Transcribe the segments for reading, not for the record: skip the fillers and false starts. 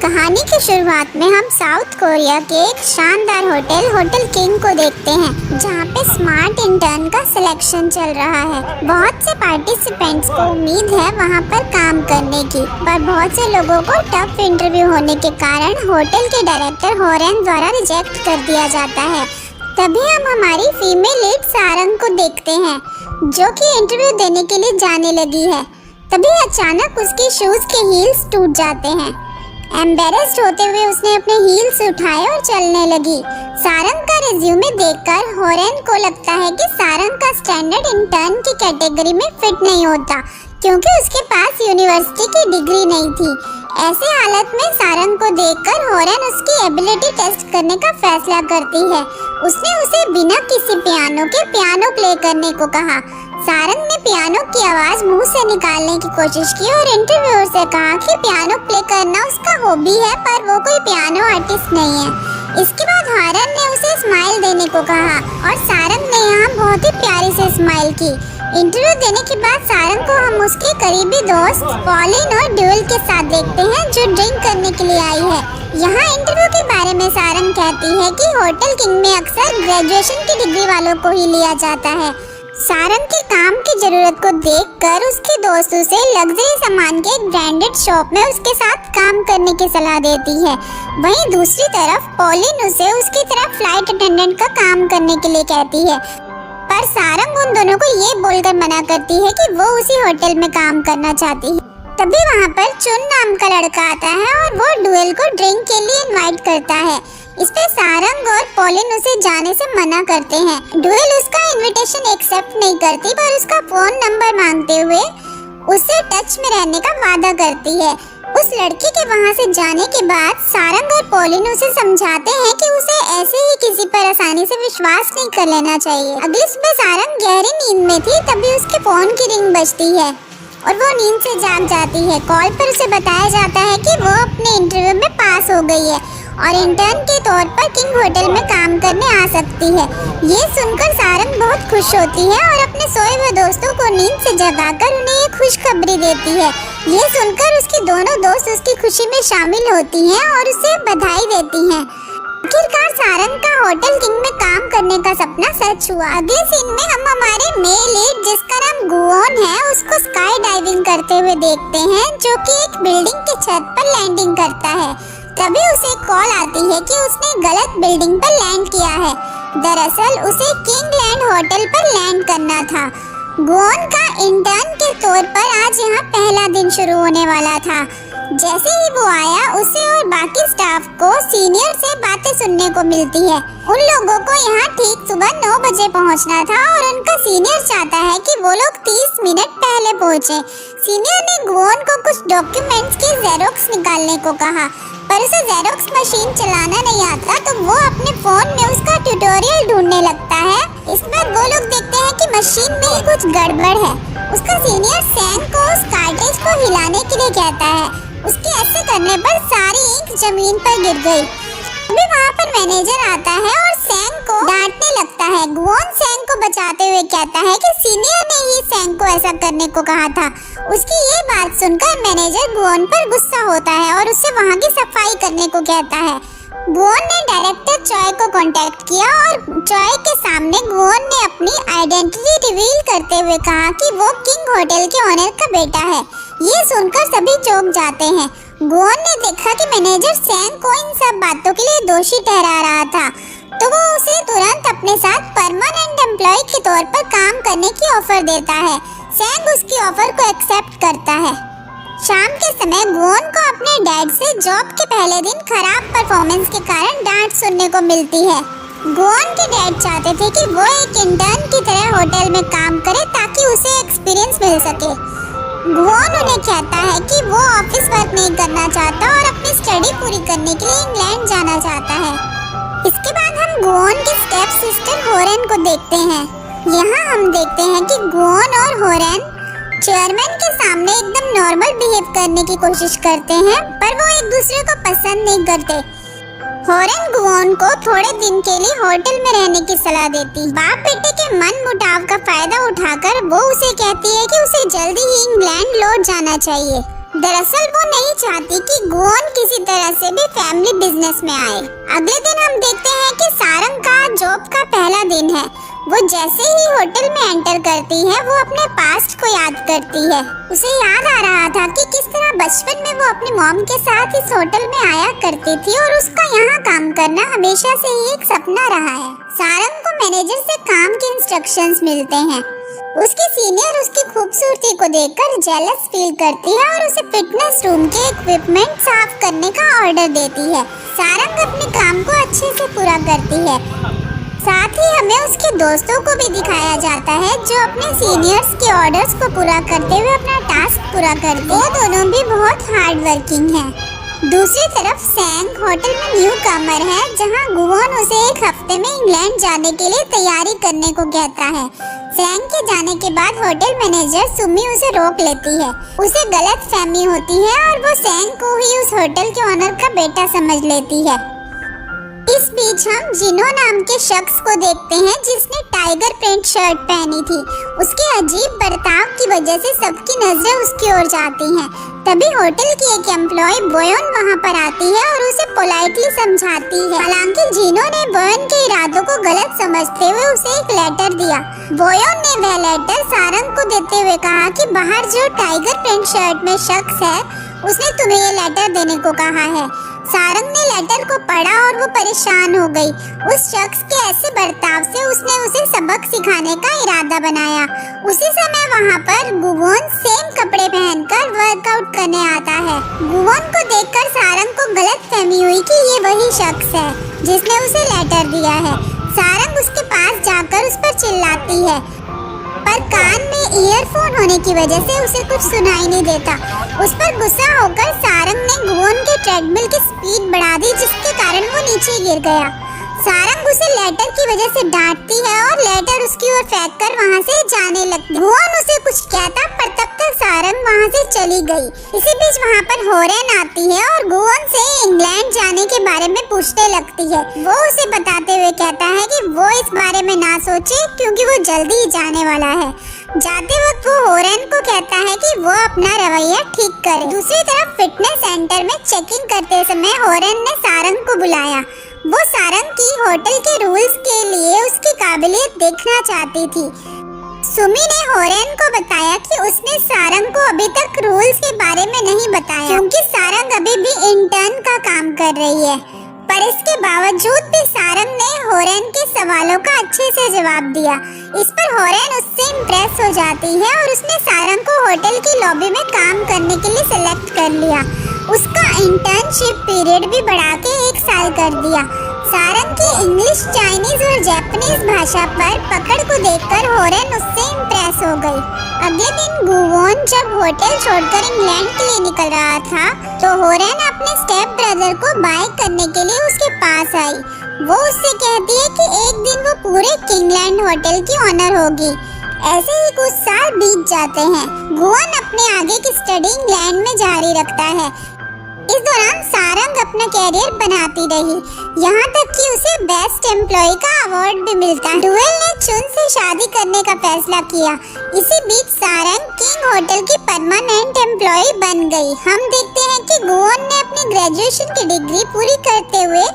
कहानी की शुरुआत में हम साउथ कोरिया के एक शानदार होटल किंग को देखते हैं, जहाँ पे स्मार्ट इंटर्न का सिलेक्शन चल रहा है। बहुत से पार्टिसिपेंट्स को उम्मीद है वहाँ पर काम करने की, पर बहुत से लोगों को टफ इंटरव्यू होने के कारण होटल के डायरेक्टर होरेन द्वारा रिजेक्ट कर दिया जाता है। तभी हम हमारी फीमेल लीड सारंग को देखते हैं, जो कि इंटरव्यू देने के लिए जाने लगी है। तभी अचानक उसके शूज के हील्स टूट जाते हैं। एम्बेरेस्ड होते हुए उसने अपने हील्स उठाए और चलने लगी। सारंग का रिज्यूमे देखकर होरेन को लगता है कि सारंग का स्टैंडर्ड इंटर्न की कैटेगरी में फिट नहीं होता, क्योंकि उसके पास यूनिवर्सिटी की डिग्री नहीं थी। ऐसे हालत में सारंग को देखकर होरेन उसकी एबिलिटी टेस्ट करने का फैसला करती है। उसने उसे बिना किसी पियानो के पियानो प्ले करने को कहा। सारंग ने पियानो की आवाज मुंह से निकालने की कोशिश की और इंटरव्यूअर से कहा कि पियानो प्ले करना उसका हॉबी है, पर वो कोई पियानो आर्टिस्ट नहीं है। इसके बाद होरेन ने उसे स्माइल देने को कहा और सारंग ने यहाँ बहुत ही प्यारी से स्माइल की। इंटरव्यू देने के बाद सारंग को हम उसके करीबी दोस्त पॉलिन और ड्यूल के साथ देखते हैं, जो ड्रिंक करने के लिए आई है। यहाँ इंटरव्यू के बारे में सारंग कहती है कि होटल किंग में अक्सर ग्रेजुएशन की डिग्री वालों को ही लिया जाता है। सारंग के काम की जरूरत को देखकर उसके दोस्त उसे लग्जरी सामान के एक ब्रांडेड शॉप में उसके साथ काम करने की सलाह देती है। वहीं दूसरी तरफ पॉलिन उसे उसकी तरफ फ्लाइट अटेंडेंट का काम करने के लिए कहती है, पर सारंग उन दोनों को ये बोलकर मना करती है कि वो उसी होटल में काम करना चाहती है। तभी वहाँ पर चुन नाम का लड़का आता है और वो ड्यूल को ड्रिंक के लिए इनवाइट करता है। इस पे सारंग और पॉलिन उसे जाने से मना करते हैं। ड्यूल उसका इनविटेशन एक्सेप्ट नहीं करती, पर उसका फोन नंबर मांगते हुए उससे टच में रहने का वादा करती है। उस लड़के के वहाँ से जाने के बाद सारंग और पॉलिन उसे समझाते हैं कि उसे ऐसे ही किसी पर आसानी से विश्वास नहीं कर लेना चाहिए। अगली सुबह सारंग गहरी नींद में थी, तभी उसके फोन की रिंग बजती है और वो नींद से जाग जाती है। कॉल पर उसे बताया जाता है कि वो अपने इंटरव्यू में पास हो गई है और इंटर्न के तौर पर किंग होटल में काम करने आ सकती है। ये सुनकर सारंग बहुत खुश होती है और अपने सोए हुए दोस्तों को नींद से जगाकर उन्हें ये खुशखबरी देती है। ये सुनकर उसकी दोनों दोस्त उसकी खुशी में शामिल होती हैं और उसे बधाई देती हैं। आखिरकार सारंग का होटल किंग में काम करने का सपना सच हुआ। अगले सीन में हम हमारे मेल लीड, जिसका नाम गुओन है, उसको स्काई डाइविंग करते हुए देखते हैं, जो कि एक बिल्डिंग की छत पर लैंडिंग करता है। तभी उसे कॉल आती है कि उसने गलत बिल्डिंग पर लैंड किया है। दरअसल उसे किंगलैंड होटल पर लैंड करना था। गुओन का इंटर्न के तौर पर आज यहाँ पहला दिन शुरू होने वाला था। जैसे ही वो आया, उसे और बाकी स्टाफ को सीनियर से बातें सुनने को मिलती है। उन लोगों को यहाँ ठीक सुबह 9 बजे पहुँचना था और उनका सीनियर चाहता है कि वो लोग 30 मिनट पहले पहुँचे। सीनियर ने गुओन को कुछ डॉक्यूमेंट्स की जेरोक्स निकालने को कहा, पर उसे जेरोक्स मशीन चलाना नहीं आता, तो वो अपने फोन में उसका ट्यूटोरियल ढूंढने लगता है। इस पर वो लोग देखते हैं कि मशीन में ही कुछ गड़बड़ है। उसका सीनियर सैंग को उस कार्ट्रिज को हिलाने के लिए कहता है। उसके ऐसे करने पर सारी इंक जमीन पर गिर गई। अभी वहाँ पर मैनेजर आता है और सैंग को डांटने लगता है। गुओन सैंग को बचाते हुए कहता है कि सीनियर ने ही सैंग को ऐसा करने को कहा था। उसकी ये बात सुनकर मैनेजर गुओन पर गुस्सा होता है और उससे वहाँ की सफाई करने को कहता है। गुओन ने डायरेक्टर चॉय को कांटेक्ट किया और चॉय के सामने गुओन ने अपनी आइडेंटिटी रिवील करते हुए कहा कि वो किंग होटल के ओनर का बेटा है। ये सुनकर सभी चौंक जाते हैं। गुओन ने देखा कि मैनेजर सैंग को इन सब बातों के लिए दोषी ठहरा रहा था, तो वो उसे तुरंत अपने साथ परमानेंट एम्प्लॉय के तौर पर काम करने की ऑफर देता है। सैंग उसकी ऑफर को एक्सेप्ट करता है। शाम के समय गुओन को अपने डैड से जॉब के पहले दिन खराब परफॉर्मेंस के कारण डांट सुनने को मिलती है। गुओन के डैड चाहते थे कि वो एक इंटर्न की तरह होटल में काम करे ताकि उसे एक्सपीरियंस मिल सके। गुओन उन्हें कहता है कि वो ऑफिस वर्क नहीं करना चाहता और अपनी स्टडी पूरी करने के लिए इंग्लैंड जाना चाहता है। इसके बाद हम गुओन की स्टेप सिस्टर होरेन को देखते हैं। यहाँ हम देखते हैं कि गुओन और होरेन चेयरमैन के सामने एकदम नॉर्मल बिहेव करने की कोशिश करते हैं, पर वो एक दूसरे को पसंद नहीं करते। होरेन गुओन को थोड़े दिन के लिए होटल में रहने की सलाह देती। बाप बेटे के मन मुटाव का फायदा उठाकर वो उसे कहती है कि उसे जल्दी ही इंग्लैंड लौट जाना चाहिए। दरअसल वो नहीं चाहती कि गुओन किसी तरह से भी फैमिली बिजनेस में आए। अगले दिन हम देखते हैं कि सारंग का जॉब का पहला दिन है। वो जैसे ही होटल में एंटर करती है वो अपने पास्ट को याद करती है। उसे याद आ रहा था कि किस तरह बचपन में वो अपनी मॉम के साथ इस होटल में आया करती थी और उसका यहाँ काम करना हमेशा से ही एक सपना रहा है। सारंग को मैनेजर से काम के इंस्ट्रक्शंस मिलते हैं। उसकी सीनियर उसकी खूबसूरती को देखकर जेलस फील करती है और उसे फिटनेस रूम के इक्विपमेंट साफ करने का ऑर्डर देती है। सारंग अपने काम को अच्छे से पूरा करती है। साथ ही हमें उसके दोस्तों को भी दिखाया जाता है जो अपने सीनियर्स के ऑर्डर्स को पूरा करते हुए अपना टास्क पूरा करते हैं। वो दोनों भी बहुत हार्ड वर्किंग हैं। दूसरी तरफ सैंग होटल में न्यू कमर है, जहां गुओन उसे एक हफ्ते में इंग्लैंड जाने के लिए तैयारी करने को कहता है। सैंग के जाने के बाद होटल मैनेजर सुमी उसे रोक लेती है। उसे गलत फहमी होती है और वो सैंग को ही उस होटल के ओनर का बेटा समझ लेती है। इस बीच हम जिनो नाम के शख्स को देखते हैं जिसने टाइगर प्रिंट शर्ट पहनी थी। उसके अजीब बर्ताव की वजह से सबकी नजरें उसकी ओर जाती हैं। तभी होटल की एक एम्प्लॉय बोयोन वहां पर आती है और उसे पोलाइटली समझाती है। हालांकि जिनो ने बोयोन के इरादों को गलत समझते हुए उसे एक लेटर दिया। बोयोन ने वह लेटर सारंग को देते हुए कहा कि बाहर जो टाइगर प्रिंट शर्ट में शख्स है उसने तुम्हें ये लेटर देने को कहा है। सारंग ने लेटर को पढ़ा और वो परेशान हो गई। उस शख्स के ऐसे बर्ताव से उसने उसे सबक सिखाने का इरादा बनाया। उसी समय वहाँ पर गुओन सेम कपड़े पहनकर वर्कआउट करने आता है। गुओन को देखकर सारंग को गलतफहमी हुई कि ये वही शख्स है जिसने उसे लेटर दिया है। सारंग उसके पास जाकर उस पर चिल्लाती है, पर कान में ईयरफोन होने की वजह से उसे कुछ सुनाई नहीं देता। उस पर गुस्सा होकर सारंग ने गुओन के ट्रेडमिल की स्पीड बढ़ा दी, जिसके कारण वो नीचे गिर गया। सारंग उसे लेटर की वजह से डांटती है और लेटर उसकी ओर फेंककर वहां से जाने लगती। गुओन उसे कुछ कहता, पर तब तक सारंग वहां से चली गई। इसी बीच वहां पर होरेन आती है और गुओन से इंग्लैंड जाने के बारे में पूछने लगती है। वो उसे बताते हुए कहता है कि वो इस बारे में ना सोचे क्योंकि वो जल्दी ही जाने वाला है। जाते वक्त वो होरेन को कहता है कि वो अपना रवैया ठीक करे। दूसरी तरफ फिटनेस सेंटर में चेकिंग करते समय होरेन ने सारंग को बुलाया। वो सारंग की होटल के रूल्स के लिए उसकी काबिलियत देखना चाहती थी। सुमी ने होरेन को बताया कि उसने सारंग को अभी तक रूल्स के बारे में नहीं बताया क्योंकि सारंग अभी भी इंटर्न का काम कर रही है। पर इसके बावजूद भी सारंग ने होरेन के सवालों का अच्छे से जवाब दिया। इस पर होरेन उससे इम्प्रेस हो जाती है और उसने सारंग को होटल की लॉबी में काम करने के लिए सिलेक्ट कर लिया। उसका इंटर्नशिप पीरियड भी बढ़ा के 1 साल कर दिया। सारंग की इंग्लिश, चाइनीज और जापानीज भाषा पर पकड़ को देखकर होरेन उससे इम्प्रेस हो गई। अगले दिन गुओन जब होटल छोड़कर इंग्लैंड के लिए निकल रहा था तो होरेन अपने स्टेप ब्रदर को बाय करने के लिए उसके पास आई। वो उससे कहती है कि एक दिन वो पूरे किंगलैंड होटल की ओनर होगी। ऐसे ही कुछ साल बीत जाते हैं। गुओन अपने आगे की स्टडी इंग्लैंड में जारी रखता है। इस दौरान सारंग अपना कैरियर बनाती रही, यहाँ तक कि उसे बेस्ट एम्प्लॉय का अवार्ड भी मिलता है। डुएल ने चुन से शादी करने का फैसला किया। इसी बीच सारंग किंग होटल की परमानेंट एम्प्लॉय बन गई। हम देखते हैं कि गुओन ने अपनी ग्रेजुएशन की डिग्री पूरी करते हुए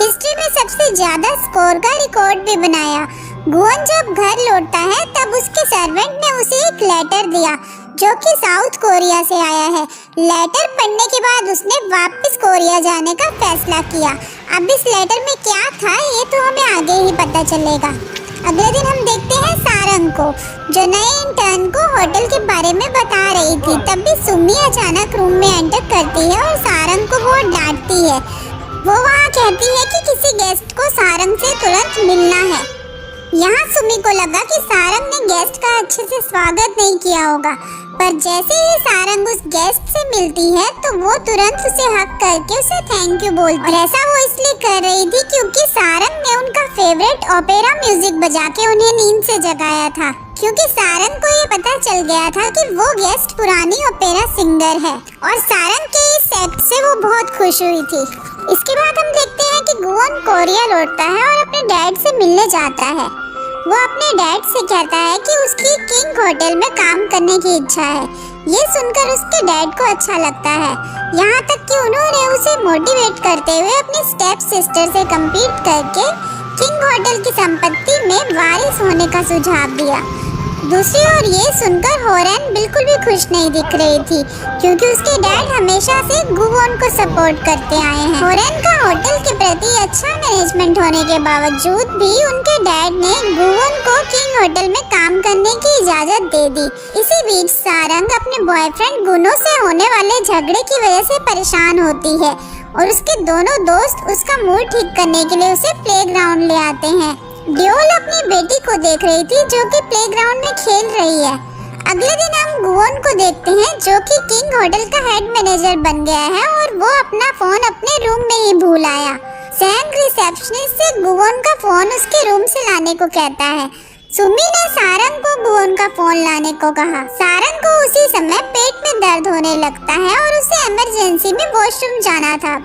हिस्ट्री में सबसे ज्यादा स्कोर का रिकॉर्ड भी बनाया। गुओन जब घर लौटता है तब उसके सर्वेंट ने उसे एक लेटर दिया जो कि साउथ कोरिया से आया है। लेटर पढ़ने के बाद उसने वापस कोरिया जाने का फैसला किया। अब इस लेटर में क्या था ये तो हमें आगे ही पता चलेगा। अगले दिन हम देखते हैं सारंग को जो नए इंटर्न को होटल के बारे में बता रही थी। तभी सुमी अचानक रूम में एंटर करती है और सारंग को वो डांटती है। वो वहाँ कहती है कि किसी गेस्ट को सारंग से तुरंत मिलना है। यहाँ सुमी को लगा कि सारंग ने गेस्ट का अच्छे से स्वागत नहीं किया होगा, पर जैसे ही सारंग उस गेस्ट से मिलती है तो वो तुरंत उसे हक करके उसे थैंक यू बोलती है। और ऐसा वो इसलिए कर रही थी क्योंकि सारंग ने उनका फेवरेट ओपेरा म्यूजिक बजा के उन्हें नींद से जगाया था। क्योंकि सारंग को ये पता चल गया था कि वो गेस्ट पुरानी ओपेरा सिंगर है और सारंग के इस एक्ट से वो बहुत खुश हुई थी। इसके बाद हम देखते हैं कि गुओन कोरिया लौटता है और अपने डैड से मिलने जाता है। वो अपने डैड से कहता है कि उसकी किंग होटल में काम करने की इच्छा है। ये सुनकर उसके डैड को अच्छा लगता है, यहाँ तक कि उन्होंने उसे मोटिवेट करते हुए अपनी स्टेप सिस्टर से कम्पीट करके किंग होटल की संपत्ति में वारिस होने का सुझाव दिया। दूसरी ओर ये सुनकर होरेन बिल्कुल भी खुश नहीं दिख रही थी, क्योंकि उसके डैड हमेशा से गुवोन को सपोर्ट करते आए हैं। होरेन का होटल के प्रति अच्छा मैनेजमेंट होने के बावजूद भी उनके डैड ने गुवोन को किंग होटल में काम करने की इजाजत दे दी। इसी बीच सारंग अपने बॉयफ्रेंड गुनो से होने वाले झगड़े की वजह से परेशान होती है और उसके दोनों दोस्त उसका मूड ठीक करने के लिए उसे प्लेग्राउंड ले आते हैं। ड्योल अपनी बेटी को देख रही थी जो कि प्लेग्राउंड में खेल रही है। अगले दिन हम गुवोन को देखते हैं जो कि किंग होटल का हेड मैनेजर बन गया है और वो अपना फोन अपने रूम में ही भूल आया। सैंग रिसेप्शनिस्ट से गुवोन का फोन उसके रूम से लाने को कहता है। सुमी ने सारंग को गुवोन का फोन लाने को कहा। सारंग को उसी समय पेट में दर्द होने लगता है और उसे इमरजेंसी में वॉशरूम जाना था,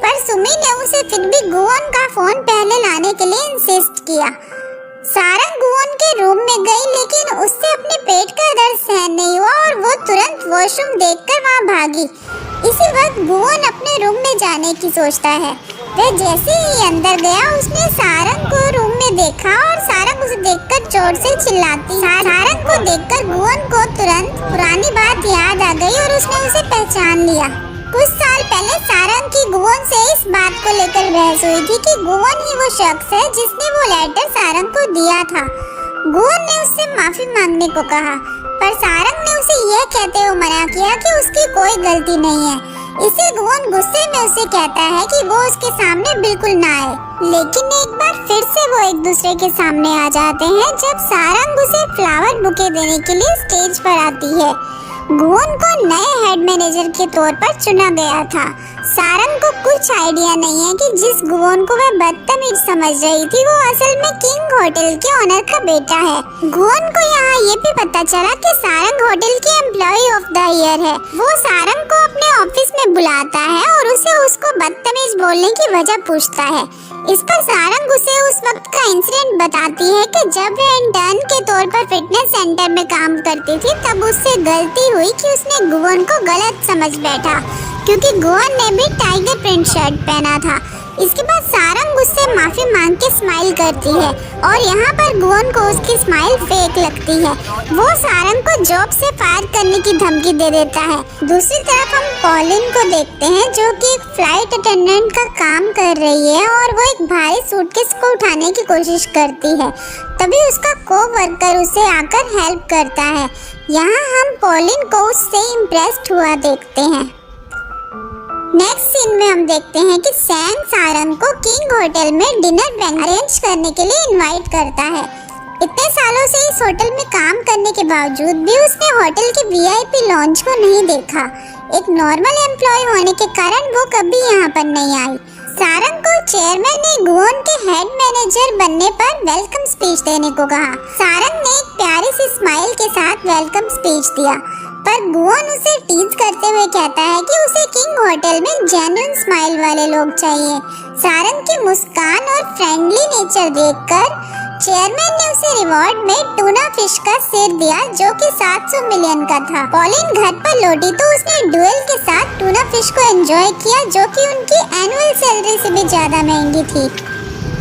पर सुमी ने उसे फिर भी गुवोन का फोन पहले लाने के लिए इंसिस्ट किया। सारंग गुवोन के रूम में गई, लेकिन उससे अपने पेट का दर्द सहन नहीं हुआ और वो तुरंत वॉशरूम देखकर वहां भागी। इसी वक्त गुवोन अपने रूम में जाने की सोचता है। वह जैसे ही अंदर गया उसने सारंग को रूम में देखा और सारंग उसे देखकर जोर से चिल्लाती। सारंग को देखकर गुवोन को तुरंत पुरानी बात याद आ गई और उसने उसे पहचान लिया। कुछ साल पहले सारंग की गुवोन से इस बात को लेकर बहस हुई थी कि गुवोन ही वो शख्स है जिसने वो लेटर सारंग को दिया था। गुवोन ने उससे माफी मांगने को कहा, पर सारंग ने उसे यह कहते हुए मना किया कि उसकी कोई गलती नहीं है। इसे गुवोन गुस्से में उसे कहता है कि वो उसके सामने बिल्कुल ना आए, लेकिन एक बार फिर से वो एक दूसरे के सामने आ जाते हैं जब सारंग उसे फ्लावर बुके देने के लिए स्टेज पर आती है। गुवोन को नए हेड मैनेजर के तौर पर चुना गया था। सारंग को कुछ आइडिया नहीं है कि जिस गुवोन को वह बदतमीज समझ रही थी वो असल में किंग होटल के ओनर का बेटा है। गुवोन को यहाँ ये भी पता चला कि सारंग होटल की एम्प्लॉय ऑफ द ईयर है। वो सारंग को अपने ऑफिस में बुलाता है और उसे उसको बदतमीज बोलने की वजह पूछता है। इस पर सारंग उसे उस वक्त का इंसिडेंट बताती है कि जब वह इंटर्न के तौर पर फिटनेस सेंटर में काम करती थी तब उससे गलती हुई कि उसने गुवोन को गलत समझ बैठा, क्योंकि गुवोन ने भी टाइगर प्रिंट शर्ट पहना था। इसके बाद सारंग उससे माफी मांग के स्माइल करती है और यहाँ पर गुवोन को उसकी स्माइल फेक लगती है। वो सारंग को जॉब से फायर करने की धमकी दे देता है। दूसरी तरफ हम पॉलिन को देखते हैं जो कि एक फ्लाइट अटेंडेंट का काम कर रही है और वो एक भारी सूटकेस को उठाने की कोशिश करती है। तभी उसका को-वर्कर उसे आकर हेल्प करता है। यहाँ हम पॉलिन को उससे इम्प्रेस्ड हुआ देखते हैं। नेक्स्ट सीन में हम देखते हैं कि सैंग सारंग को किंग होटल में डिनर अरेंज करने के लिए इनवाइट करता है। इतने सालों से इस होटल में काम करने के बावजूद भी उसने होटल के वीआईपी लॉन्ज को नहीं देखा। एक नॉर्मल एम्प्लॉय होने के कारण वो कभी यहाँ पर नहीं आई। सारंग को चेयरमैन ने गुवोन के हेड मैनेजर बनने पर वेलकम स्पीच देने को कहा। सारंग ने एक प्यारी सी स्माइल के साथ वेलकम स्पीच दिया, पर गुवोन उसे टीज करते हुए कहता है कि उसे किंग होटल में जेन्युइन स्माइल वाले लोग चाहिए। सारंग की मुस्कान और फ्रेंडली नेचर देखकर चेयरमैन ने उसे रिवॉर्ड में टूना फिश का सिर दिया जो कि 700 मिलियन का था। पॉलिन घर पर लौटी तो उसने ड्यूल के साथ टूना फिश को एंजॉय किया जो कि उनकी एनुअल सैलरी से भी ज्यादा महंगी थी।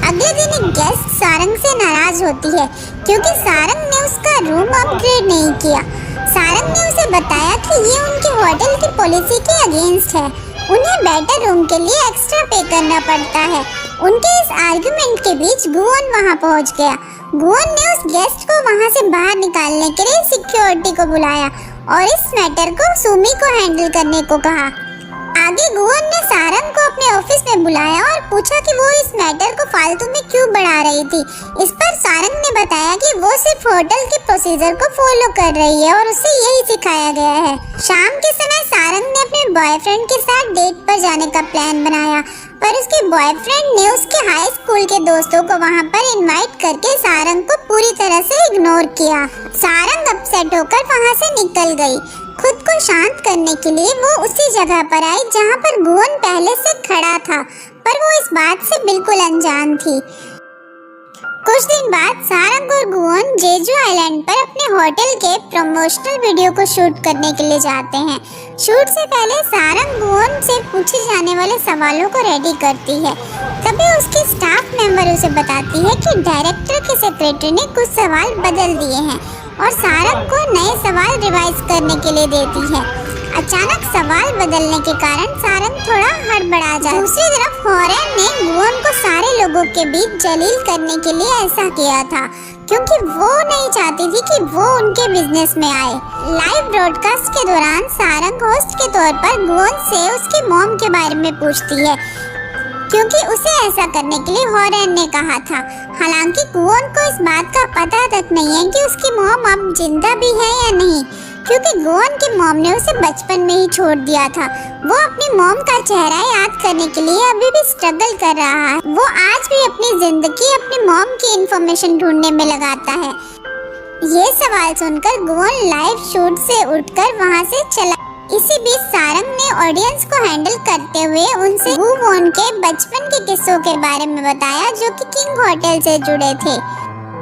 अगले दिन एक गेस्ट सारंग से नाराज होती है क्योंकि सारंग ने उसका रूम अपग्रेड नहीं किया। सारंग ने उसे बताया कि ये उनके होटल की पॉलिसी के अगेंस्ट है, उन्हें बेटर रूम के लिए एक्स्ट्रा पे करना पड़ता है। उनके इस आर्गुमेंट के बीच गुवोन वहां पहुंच गया। गुवोन ने उस गेस्ट को वहां से बाहर निकालने के लिए सिक्योरिटी को बुलाया और इस मैटर को सुमी को हैंडल करने को कहा। आगे गुवोन ने सारंग को अपने ऑफिस में बुलाया और पूछा कि वो इस मैटर को फालतू में क्यों बढ़ा रही थी। इस पर सारंग ने बताया कि वो सिर्फ होटल के प्रोसीजर को फॉलो कर रही है और उसे यही सिखाया गया है। शाम के समय सारंग ने अपने बॉयफ्रेंड के साथ डेट पर जाने का प्लान बनाया, पर उसके बॉयफ्रेंड ने उसके हाई स्कूल के दोस्तों को वहां पर इनवाइट करके सारंग को पूरी तरह से इग्नोर किया। सारंग अपसेट होकर वहां से निकल गई। खुद को शांत करने के लिए वो उसी जगह पर आई जहां पर गुवोन पहले से खड़ा था, पर वो इस बात से बिल्कुल अनजान थी। कुछ दिन बाद सारंग और गुवोन जेजू आइलैंड पर अपने होटल के प्रमोशनल वीडियो को शूट करने के लिए जाते हैं। शूट से पहले सारंग गुवोन से पूछे जाने वाले सवालों को रेडी करती है। तभी उसकी स्टाफ मेंबर उसे बताती है कि डायरेक्टर के सेक्रेटरी ने कुछ सवाल बदल दिए हैं और सारंग को नए सवाल रिवाइज करने के लिए देती है। अचानक सवाल बदलने के कारण सारंग थोड़ा हड़बड़ा जाता है। दूसरी तरफ होरेन ने गुवोन को सारे लोगों के बीच जलील करने के लिए ऐसा किया था क्योंकि वो नहीं चाहती थी कि वो उनके बिजनेस में आए। लाइव ब्रॉडकास्ट के दौरान सारंग होस्ट के तौर पर गुवोन से उसकी मॉम के बारे में पूछती है क्योंकि उसे ऐसा करने के लिए होरेन ने कहा था। हालांकि गुवोन को इस बात का पता तक नहीं है कि उसकी मॉम अब जिंदा भी है या नहीं, क्योंकि गुवोन की मॉम ने उसे बचपन में ही छोड़ दिया था। वो अपनी मॉम का चेहरा याद करने के लिए अभी भी स्ट्रगल कर रहा है। वो आज भी अपनी जिंदगी अपनी मॉम की इंफॉर्मेशन ढूंढने में लगाता है। ये सवाल सुनकर गुवोन लाइव शूट से उठकर वहां से चला। इसी बीच सारंग ने ऑडियंस को हैंडल करते हुए उनसे गुवोन के बचपन के किस्सों के बारे में बताया जो कि किंग होटल से जुड़े थे।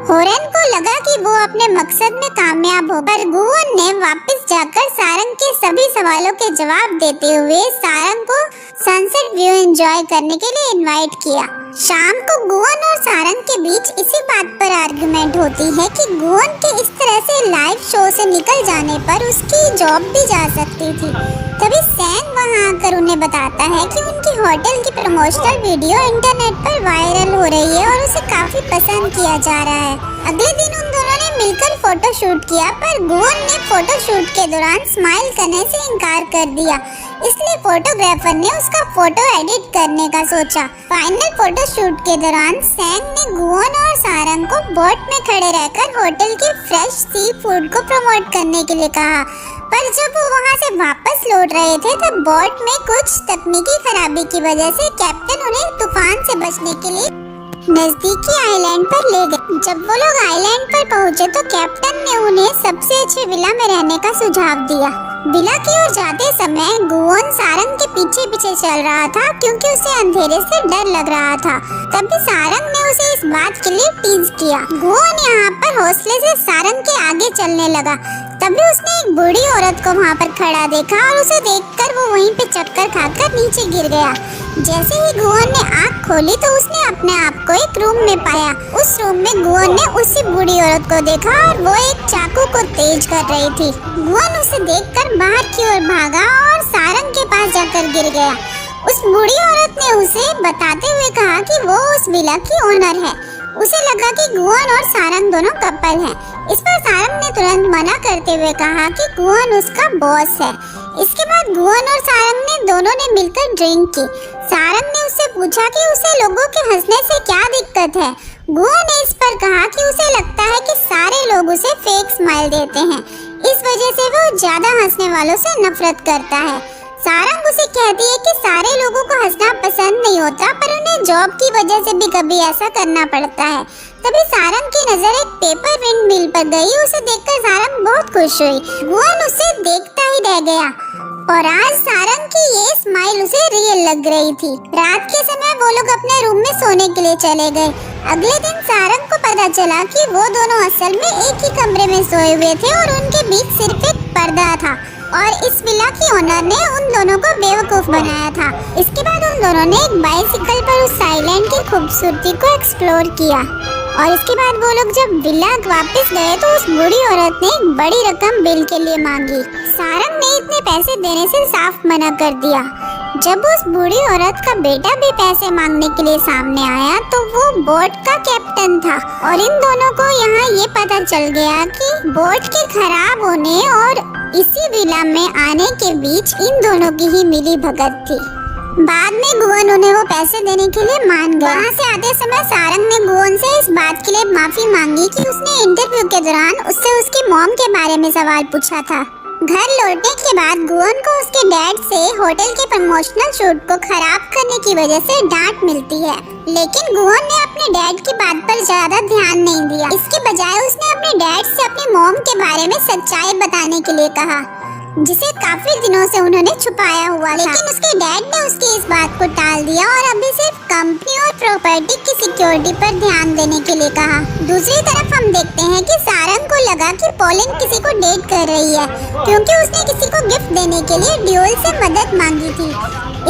होरेन को लगा कि वो अपने मकसद में कामयाब हो, पर गुवोन ने वापस जाकर सारंग के सभी सवालों के जवाब देते हुए सारंग को सनसेट व्यू एंजॉय करने के लिए इनवाइट किया। शाम को गुवोन और सारंग के बीच इसी बात पर आर्गुमेंट होती है कि गुवोन के इस तरह से लाइव शो से निकल जाने पर उसकी जॉब भी जा सकती थी। तभी सैंग वहां आकर उन्हें बताता है कि उनकी होटल की प्रमोशनल वीडियो इंटरनेट पर वायरल हो रही है और उसे काफी पसंद किया जा रहा है। अगले दिन उन दोनों ने मिलकर फोटो शूट किया, पर गुवोन ने फोटो शूट के दौरान स्माइल करने से इनकार कर दिया, इसलिए फोटोग्राफर ने उसका फोटो एडिट करने का सोचा। फाइनल फोटो शूट के दौरान सैंग ने गुवोन और सारंग को बोट में खड़े रहकर होटल के फ्रेश सी फूड को प्रमोट करने के लिए कहा, पर जब वो वहां से वापस लौट रहे थे तब बोट में कुछ तकनीकी खराबी की वजह से कैप्टन उन्हें तूफान से बचने के लिए नजदीकी आइलैंड पर ले गए। जब वो लोग आइलैंड पर पहुंचे तो कैप्टन ने उन्हें सबसे अच्छे विला में रहने का सुझाव दिया। विला की ओर जाते समय गुवोन सारंग के पीछे पीछे चल रहा था क्योंकि उसे अंधेरे से डर लग रहा था। तभी सारंग ने उसे इस बात के लिए टीज किया। गुवोन यहाँ पर हौसले से सारंग के आगे चलने लगा। तभी उसने एक बूढ़ी औरत को वहाँ पर खड़ा देखा और उसे देखकर वो वहीं पे चक्कर खाकर नीचे गिर गया। जैसे ही गुवोन ने आँख खोली तो उसने अपने आप को एक रूम में पाया। उस रूम में गुवोन ने उसी बूढ़ी औरत को देखा और वो एक चाकू को तेज कर रही थी। गुवोन उसे देखकर बाहर की ओर भागा और सारंग के पास जाकर गिर गया। उस बूढ़ी औरत ने उसे बताते हुए कहा कि वो उस विला की ओनर है। उसे लगा कि गुवोन और सारंग दोनों कपल हैं। इस पर सारंग ने तुरंत मना करते हुए कहा कि गुवोन उसका बॉस है। इसके बाद गुवोन और सारंग ने दोनों ने मिलकर ड्रिंक की। सारंग ने उससे पूछा कि उसे लोगों के हंसने से क्या दिक्कत है। गुवोन ने इस पर कहा कि उसे लगता है कि सारे लोग उसे फेक स्माइल देते हैं, इस वजह से वो ज्यादा हंसने वालों से नफरत करता है। सारंग उसे कहती है कि सारे लोगों को हंसना पसंद नहीं होता, पर उन्हें जॉब की वजह से भी कभी ऐसा करना पड़ता है। तभी सारंग की नजर एक पेपर विंड मिल पर गई। उसे देखकर सारंग बहुत खुश हुई। गुवोन उसे देखता ही रह गया और आज सारंग की ये स्माइल उसे रियल लग रही थी। रात के समय वो लोग अपने रूम में सोने के लिए चले गए। अगले दिन सारंग को पता चला कि वो दोनों असल में एक ही कमरे में सोए हुए थे और उनके बीच सिर्फ एक पर्दा था और इस विला की ओनर ने उन दोनों को बेवकूफ बनाया था। इसके बाद उन दोनों ने एक बाइसिकल पर उस आइलैंड की खूबसूरती को एक्सप्लोर किया और इसके बाद वो लोग जब विला वापस गए तो उस बूढ़ी औरत ने एक बड़ी रकम बिल के लिए मांगी। सारंग ने इतने पैसे देने से साफ मना कर दिया। जब उस बूढ़ी औरत का बेटा भी पैसे मांगने के लिए सामने आया तो वो बोट का कैप्टन था और इन दोनों को यहाँ ये पता चल गया कि बोट के खराब होने और इसी विला में आने के बीच इन दोनों की ही मिली भगत थी। बाद में गुवोन उन्हें वो पैसे देने के लिए मान गया। वहाँ से आते समय सारंग ने गुवोन से इस बात के लिए माफी मांगी कि उसने इंटरव्यू के दौरान उससे उसकी मॉम के बारे में सवाल पूछा था। घर लौटने के बाद गुवोन को उसके डैड से होटल के प्रमोशनल शूट को खराब करने की वजह से डांट मिलती है, लेकिन गुवोन ने अपने डैड की बात पर ज्यादा ध्यान नहीं दिया। इसके बजाय उसने अपने डैड से अपनी मॉम के बारे में सच्चाई बताने के लिए कहा, जिसे काफी दिनों से उन्होंने छुपाया हुआ था। लेकिन उसके डैड ने उसकी इस बात को टाल दिया और अभी सिर्फ कंपनी और प्रॉपर्टी की सिक्योरिटी पर ध्यान देने के लिए कहा। दूसरी तरफ हम देखते हैं कि सारंग को लगा कि पॉलिन किसी को डेट कर रही है, क्योंकि उसने किसी को गिफ्ट देने के लिए ड्यूल से मदद मांगी थी।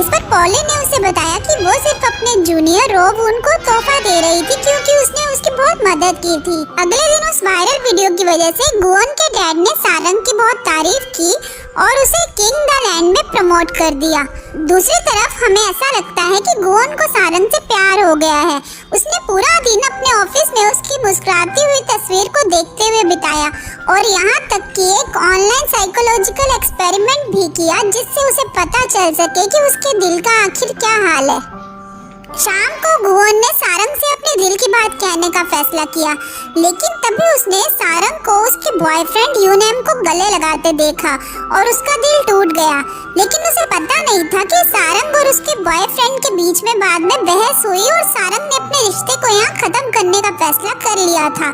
इस पर पॉलिन ने उसे बताया कि वो सिर्फ अपने जूनियर रोवून को तोहफा दे रही थी, क्योंकि उसने उसकी बहुत मदद की थी। अगले दिन उस वायरल वीडियो की वजह से गुओन के डैड ने सारंग की बहुत तारीफ की और उसे किंग द लैंड में प्रमोट कर दिया। दूसरी तरफ हमें ऐसा लगता है कि गुओन को सारंग से प्यार हो गया है। उसने पूरा दिन अपने ऑफिस में उसकी मुस्कुराती हुई तस्वीर को देखते हुए बिताया और यहाँ तक कि एक ऑनलाइन साइकोलॉजिकल एक्सपेरिमेंट भी किया, जिससे उसे पता चल सके कि उसके दिल का आखिर क्या हाल है। शाम को गुओन ने सारंग से अपने दिल की बात कहने का फैसला किया, लेकिन तभी उसने सारंग को उसके बॉयफ्रेंड यूनेम को गले लगाते देखा और उसका दिल टूट गया। लेकिन उसे पता नहीं था कि सारंग और उसके बॉयफ्रेंड के बीच में बाद में बहस हुई और सारंग ने अपने रिश्ते को यहाँ खत्म करने का फैसला कर लिया था।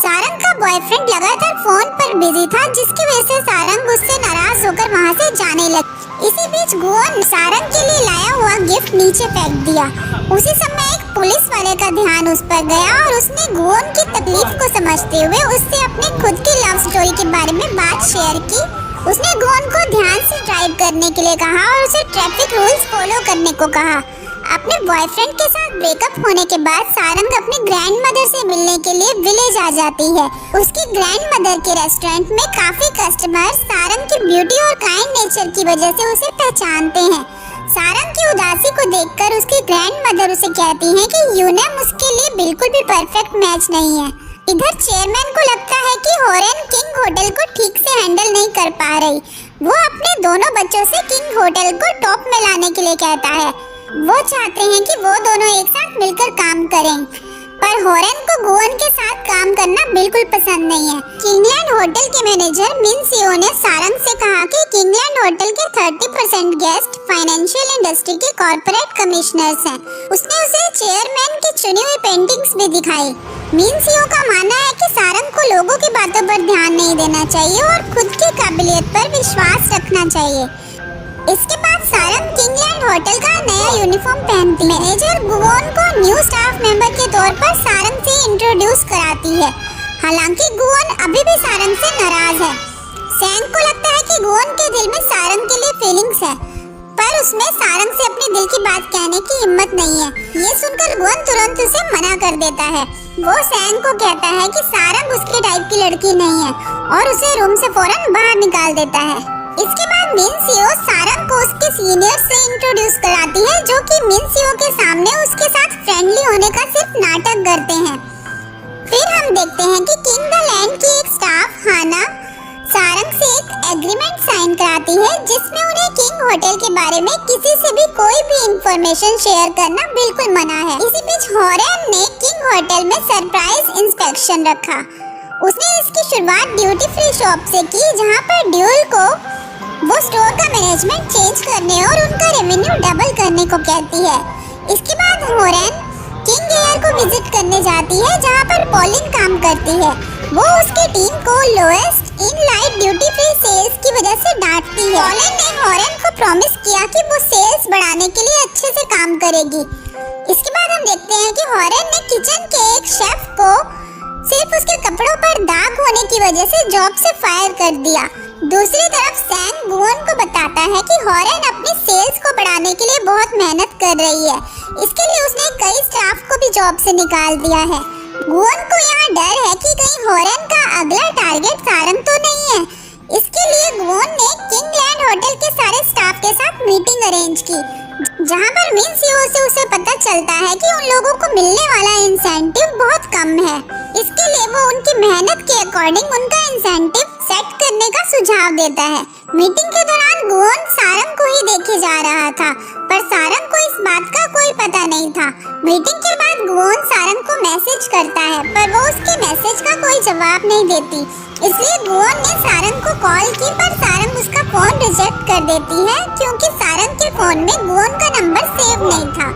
सारंग का बॉयफ्रेंड लगातार फोन पर बिजी था, जिसकी वजह से सारंग उससे नाराज होकर वहाँ से जाने लगी। इसी बीच गुओन सारंग के लिए लाया हुआ गिफ्ट नीचे फेंक दिया। उसी समय एक पुलिस वाले का ध्यान उस पर गया और उसने गुओन की तकलीफ को समझते हुए उससे अपने खुद की लव स्टोरी के बारे में बात शेयर की। उसने गुओन को ध्यान से ड्राइव करने के लिए कहा और उसे ट्रैफिक रूल्स फॉलो करने को कहा। अपने बॉयफ्रेंड के साथ ब्रेकअप होने के बाद सारंग अपनी ग्रैंडमदर से मिलने के लिए विलेज आ जाती है। उसकी ग्रैंडमदर के रेस्टोरेंट में काफी कस्टमर सारंग की ब्यूटी और काइंड नेचर की वजह से उसे पहचानते हैं। सारंग की उदासी को देखकर उसकी ग्रैंडमदर उसे कहती है कि यूनेम उसके लिए बिल्कुल भी परफेक्ट मैच नहीं है। इधर चेयरमैन को लगता है कि होरेन किंग होटल को ठीक से हैंडल नहीं कर पा रही। वो अपने दोनों बच्चों से किंग होटल को टॉप में लाने के लिए कहता है। वो चाहते हैं कि वो दोनों एक साथ मिलकर काम करें, पर होरेन को गुओन के साथ काम करना बिल्कुल पसंद नहीं है। किंगलैंड होटल के मैनेजर मिन सियो ने सारंग से कहा कि किंगलैंड होटल के 30% गेस्ट फाइनेंशियल इंडस्ट्री के कॉर्पोरेट कमिश्नर्स हैं। उसने उसे चेयरमैन की चुनी हुई पेंटिंग्स भी दिखाई। मिन सियो का मानना है कि सारंग को लोगों की बातों पर ध्यान नहीं देना चाहिए और खुद की काबिलियत पर विश्वास रखना चाहिए। इसके बाद सारंग किंगलैंड होटल का नया यूनिफॉर्म पहनती है। मैनेजर गुओन को न्यू स्टाफ मेंबर के तौर पर सारंग से इंट्रोड्यूस कराती है। हालांकि गुओन अभी भी सारंग से नाराज है। सैंग को लगता है कि गुओन के दिल में सारंग के लिए फीलिंग्स है, पर उसमें सारंग से अपने दिल की बात कहने की हिम्मत नहीं है। ये सुनकर गुओन तुरंत उसे मना कर देता है। वो सैंग को कहता है कि सारंग उसके टाइप की लड़की नहीं है और उसे रूम से फौरन बाहर निकाल देता है। इसके बाद मिन सियो सारंग को उसके सीनियर से इंट्रोड्यूस कराती है, जो कि मिन सियो के सामने उसके साथ फ्रेंडली होने का सिर्फ नाटक करते हैं। फिर हम देखते हैं कि किंग द लैंड की एक स्टाफ हाना सारंग से एक एग्रीमेंट साइन कराती है, जिसमें उन्हें किंग होटल के बारे में किसी से भी कोई भी इंफॉर्मेशन शेयर करना बिल्कुल मना है। इसी बीच होरेन ने किंग होटल में सरप्राइज इंस्पेक्शन रखा। उसने इसकी शुरुआत ड्यूटी फ्री शॉप से की, जहां पर ड्यूल को वो स्टोर का मैनेजमेंट चेंज करने और उनका रेवेन्यू डबल करने को कहती है। इसके बाद होरेन किंग एयर को विजिट करने जाती है, जहां पर पॉलिन काम करती है। वो उसकी टीम को lowest in light duty free sales की वजह से डांटती है। पॉलिन ने होरेन को प्रॉमिस किया कि वो सेल्स बढ़ाने के लिए अच्छे से काम करेगी। इसके बाद हम देखते हैं कि होरेन ने किचन के एक शेफ को सिर्फ उसके कपड़ों पर दाग होने की वजह से जॉब से फायर कर दिया। दूसरी तरफ सैंग गुओन को बताता है कि होरेन अपनी सेल्स को बढ़ाने के लिए बहुत मेहनत कर रही है। इसके लिए उसने कई स्टाफ को भी जॉब से निकाल दिया है। गुओन को यहाँ डर है कि कहीं होरेन का अगला टारगेट सारंग तो नहीं है। इसके लिए गुओन ने किंगलैंड होटल के सारे स्टाफ के साथ मीटिंग अरेंज की, जहाँ पर मिन सियो से उसे पता चलता है कि उन लोगों को मिलने वाला इंसेंटिव बहुत कम है। इसके लिए वो उनकी मेहनत के अकॉर्डिंग उनका इंसेंटिव सेट करने का सुझाव देता है। मीटिंग के दौरान गुओन सारंग को ही देखे जा रहा था, पर सारंग को इस बात का कोई पता नहीं था। मीटिंग के बाद गुओन सारंग को मैसेज करता है, पर वो उसके मैसेज का कोई जवाब नहीं देती। इसलिए गुओन ने सारंग को कॉल की, पर सारंग उसका फोन रिजेक्ट कर देती है, क्योंकि सारंग के फोन में गुओन का नंबर सेव नहीं था।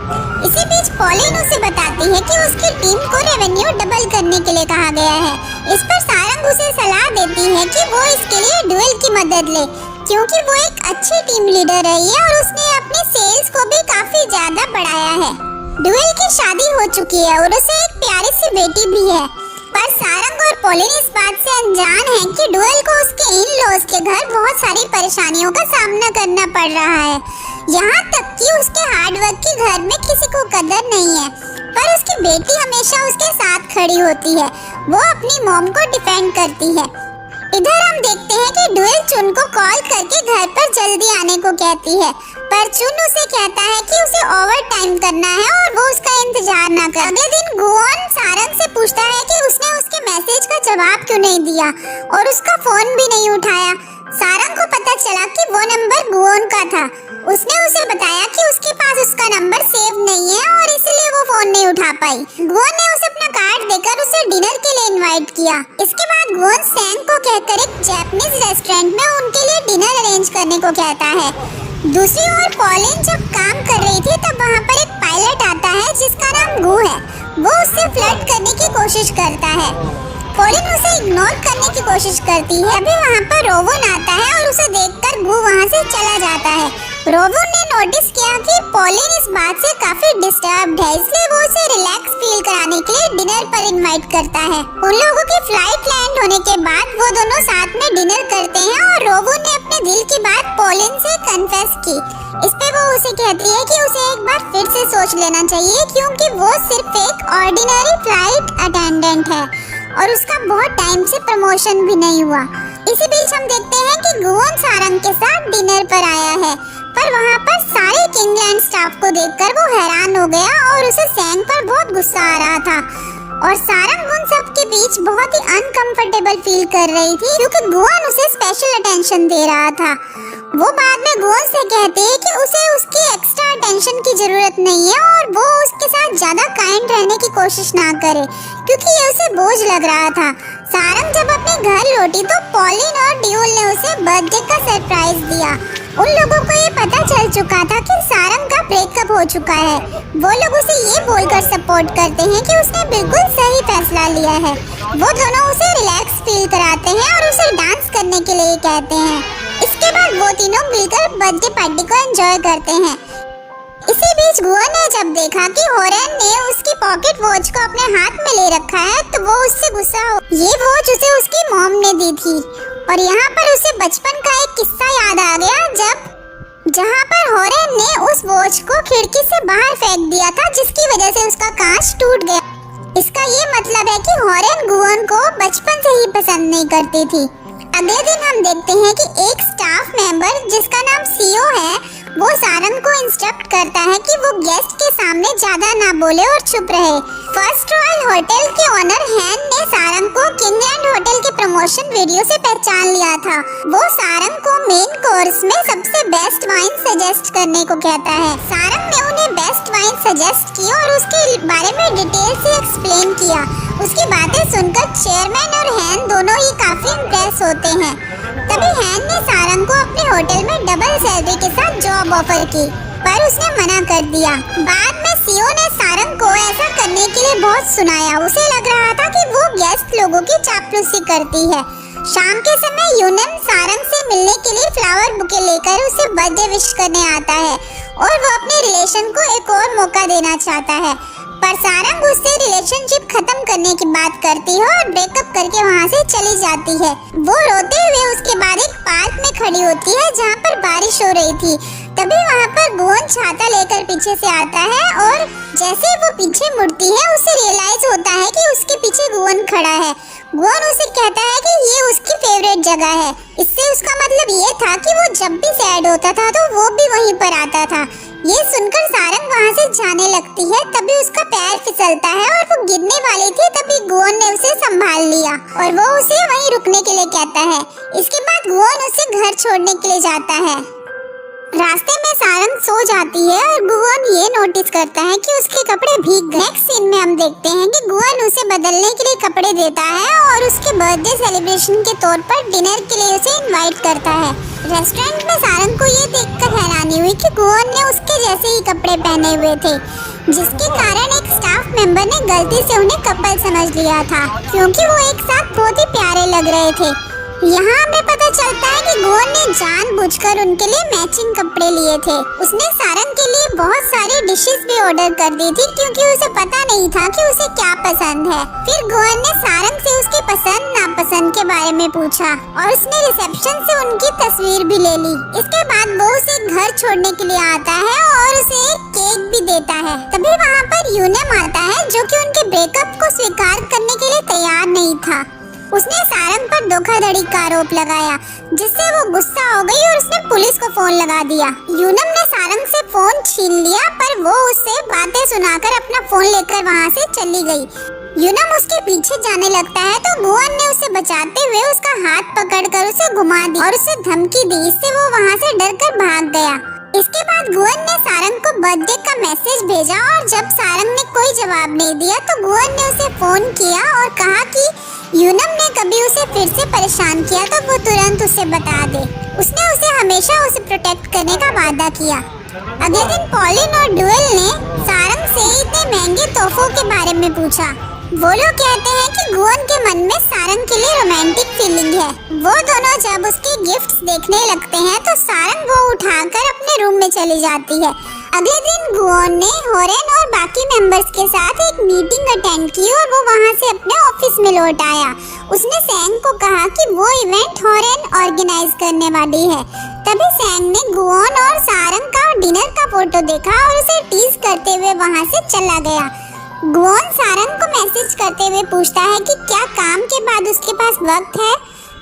इसी बीच पॉलिन उसे बताती है कि उसकी टीम को रेवेन्यू डबल करने के लिए कहा गया है। इस पर सारंग उसे सलाह देती है कि वो इसके लिए ड्यूल की मदद ले, क्योंकि वो एक अच्छी टीम लीडर रही है और उसने अपने सेल्स को भी काफी ज्यादा बढ़ाया है। ड्यूल की शादी हो चुकी है और उसे एक प्यारी सी बेटी भी है, पर सारंग और पॉलिन इस बात से अनजान हैं कि ड्यूल को उसके इन लॉज के घर बहुत सारी परेशानियों का सामना करना पड़ रहा है। यहाँ तक कि उसके हार्डवर्क के घर में किसी को कदर नहीं है, पर उसकी बेटी हमेशा उसके साथ खड़ी होती है। वो अपनी मॉम को डिफेंड करती है। इधर हम देखते हैं कि ड्यूल चुन को कॉल करके घर पर जल्दी आने को कहती है, पर चुन उसे कहता है कि उसे ओवर टाइम करना है और वो उसका इंतजार ना करे। अगले दिन गुओन सारंग से पूछता है कि उसने उसके मैसेज का जवाब क्यों नहीं दिया और उसका फोन भी नहीं उठाया। सारंग को पता चला कि वो नंबर गुओन का था। उसने उसे बताया कि उसके पास उसका नंबर सेव नहीं है और इसलिए वो फोन नहीं उठा पाई। गुओन ने उसे अपना कार्ड देकर उसे डिनर के लिए इनवाइट किया। इसके बाद गुओन सैंग को कहकर एक जापानीज रेस्टोरेंट में उनके लिए डिनर अरेंज करने को कहता है। दूसरी ओर पॉलिन जब काम कर रही थी तब वहाँ पर एक पायलट आता है जिसका नाम गु है। वो उससे फ्लर्ट करने की कोशिश करता है। पॉलिन उसे इग्नोर करने की कोशिश करती है। अभी वहाँ पर रोवन आता है और उसे देखकर गु वहाँ से चला जाता है। रोवन ने नोटिस किया कि पॉलिन इस बात से काफी डिस्टर्ब्ड है, इसलिए वो उसे रिलैक्स फील कराने के लिए डिनर पर इनवाइट करता है। उन लोगों की फ्लाइट लैंड होने के बाद वो दोनों साथ में डिनर करते हैं और रोवन ने अपने दिल की बात पॉलिन से कन्फेस की। इस पे वो उसे कहती है कि उसे एक बार फिर से सोच लेना चाहिए क्योंकि वो सिर्फ एक ऑर्डिनरी फ्लाइट अटेंडेंट है और उसका बहुत टाइम से प्रमोशन भी नहीं हुआ। इसी बीच हम देखते हैं कि गुओन सारंग के साथ डिनर पर आया है, पर वहाँ पर सारे किंगलैंड स्टाफ को देखकर वो हैरान हो गया और उसे सैंग पर बहुत गुस्सा आ रहा था और सारंग उन सब के बीच बहुत ही अनकंफर्टेबल फील कर रही थी क्योंकि गुओन उसे स्पेशल अटेंशन दे रहा था। वो बाद में गुओन से कहते हैं कि उसे उसकी एक्स्ट्रा अटेंशन की जरूरत नहीं है और वो उसके साथ ज्यादा काइंड रहने की कोशिश ना करे क्योंकि ये उसे बोझ लग रहा था। सारंग जब अपने घर लौटी तो पॉलिन और ड्यूल ने उसे बर्थडे का सरप्राइज दिया। उन लोगों को ये पता चल चुका था कि सारंग का ब्रेकअप हो चुका है। वो लोग उसे ये बोलकर सपोर्ट करते हैं कि उसने बिल्कुल सही फैसला लिया है। वो दोनों उसे रिलैक्स फील कराते हैं और उसे डांस करने के लिए कहते हैं। इसके बाद वो तीनों मिलकर बर्थडे पार्टी को एंजॉय करते हैं। इसी बीच गुओन ने जब देखा कि होरेन ने उसकी पॉकेट वॉच को अपने हाथ में ले रखा है तो वो उससे गुस्सा हो। ये वॉच उसे उसकी मॉम ने दी थी और यहाँ पर उसे बचपन का एक किस्सा याद आ गया जहाँ पर होरेन ने उस वॉच को खिड़की से बाहर फेंक दिया था जिसकी वजह से उसका कांच टूट गया। इसका ये मतलब है कि होरेन गुओन को बचपन से ही पसंद नहीं करती थी। अगले दिन हम देखते हैं कि एक स्टाफ मेंबर जिसका नाम सीओ है वो सारंग को इंस्ट्रक्ट करता है कि वो गेस्ट के सामने ज्यादा ना बोले और चुप रहे। फर्स्ट रॉयल होटल के ओनर हैन ने सारंग को किंगलैंड होटल के प्रमोशन वीडियो से पहचान लिया था। वो सारंग को मेन कोर्स में सबसे बेस्ट वाइन सजेस्ट करने को कहता है। सारंग ने उन्हें बेस्ट वाइन सजेस्ट की और उसके बारे में डिटेल से एक्सप्लेन किया। उसकी बातें सुनकर चेयरमैन और हैन दोनों ही काफी इम्प्रेस होते हैं। तभी हैन ने सारंग को अपने होटल में डबल सैलरी के साथ जॉब ऑफर की, पर उसने मना कर दिया। बाद में सीओ ने सारंग को ऐसा करने के लिए बहुत सुनाया। उसे लग रहा था कि वो गेस्ट लोगों की चापलूसी करती है। शाम के समय यूनन सारंग से मिलने के लिए फ्लावर बुके लेकर उसे बर्थडे विश करने आता है और वो अपने रिलेशन को एक और मौका देना चाहता है, पर सारंग उससे रिलेशनशिप खत्म करने की बात करती है और ब्रेकअप करके वहाँ से चली जाती है। वो रोते हुए उसके बाद एक पार्क में खड़ी होती है जहाँ पर बारिश हो रही थी। तभी वहाँ पर गुओन छाता लेकर पीछे से आता है और जैसे वो पीछे मुड़ती है उसे रियलाइज होता है कि उसके पीछे गुओन खड़ा है। गुओन उसे कहता है कि ये उसकी फेवरेट जगह है। इससे उसका मतलब ये था कि वो जब भी सैड होता था तो वो भी वहीं पर आता था। ये सुनकर सारंग वहाँ से जाने लगती है। तभी उसका पैर फिसलता है और वो गिरने वाली थी। तभी गुओन ने उसे संभाल लिया और वो उसे वहीं रुकने के लिए कहता है। इसके बाद गुओन उसे घर छोड़ने के लिए जाता है। रास्ते में सारंग सो जाती है और गुओन ये नोटिस करता है कि उसके कपड़े भीग गए। नेक्स्ट सीन में हम देखते हैं कि गुओन उसे बदलने के लिए कपड़े देता है और उसके बर्थडे सेलिब्रेशन के तौर पर डिनर के लिए उसे इनवाइट करता है। रेस्टोरेंट में सारंग को ये देखकर हैरानी हुई कि गुओन ने उसके जैसे ही कपड़े पहने हुए थे, जिसके कारण एक स्टाफ मेंबर ने गलती से उन्हें कपल समझ लिया था क्योंकि वो एक साथ बहुत ही प्यारे लग रहे थे। यहाँ हमें पता चलता है कि गुओन ने जानबूझकर उनके लिए मैचिंग कपड़े लिए थे। उसने सारंग के लिए बहुत सारी डिशेस भी ऑर्डर कर दी थी क्योंकि उसे पता नहीं था कि उसे क्या पसंद है। फिर गुओन ने सारंग से उसकी पसंद नापसंद के बारे में पूछा और उसने रिसेप्शन से उनकी तस्वीर भी ले ली। इसके बाद वो उसे घर छोड़ने के लिए आता है और उसे एक केक भी देता है। तभी वहाँ पर यूनम आता है जो कि उनके ब्रेकअप को स्वीकार करने के लिए तैयार नहीं था। उसने सारंग पर धोखाधड़ी का आरोप लगाया जिससे वो गुस्सा हो गई और उसने पुलिस को फोन लगा दिया। यूनम ने सारंग से फोन छीन लिया पर वो उससे बातें सुनाकर अपना फोन लेकर वहाँ से चली गई। यूनम उसके पीछे जाने लगता है तो गुओन ने उसे बचाते हुए उसका हाथ पकड़कर उसे घुमा दी और उसे धमकी दी। इससे वो वहाँ से डरकर भाग गया। इसके बाद गुओन ने सारंग को बर्थडे का मैसेज भेजा और जब सारंग ने कोई जवाब नहीं दिया तो गुओन ने उसे फोन किया और कहा कि यूनम ने कभी उसे फिर से परेशान किया तो वो तुरंत उसे बता दे। उसने उसे हमेशा उसे प्रोटेक्ट करने का वादा किया। अगले दिन पॉलिन और ड्यूल ने सारंग से इतने महंगे तोहफों के बारे में पूछा। वो लोग कहते हैं कि गुओन के मन में सारंग के लिए रोमांटिक फीलिंग है। वो दोनों जब उसके गिफ्ट्स देखने लगते हैं तो सारंग वो उठाकर अपने रूम में चली जाती है। अगले दिन गुओन ने होरेन और बाकी मेंबर्स के साथ एक मीटिंग अटेंड की और वो वहाँ से अपने ऑफिस में लौट आया। उसने सैंग को कहा कि वो इवेंट होरेन ऑर्गेनाइज करने वाली है। तभी सैंग ने गुओन और सारंग का डिनर का फोटो देखा और उसे टीज करते हुए वहाँ से चला गया। गुओन सारंग को मैसेज करते हुए पूछता है कि क्या काम के बाद उसके पास वक्त है,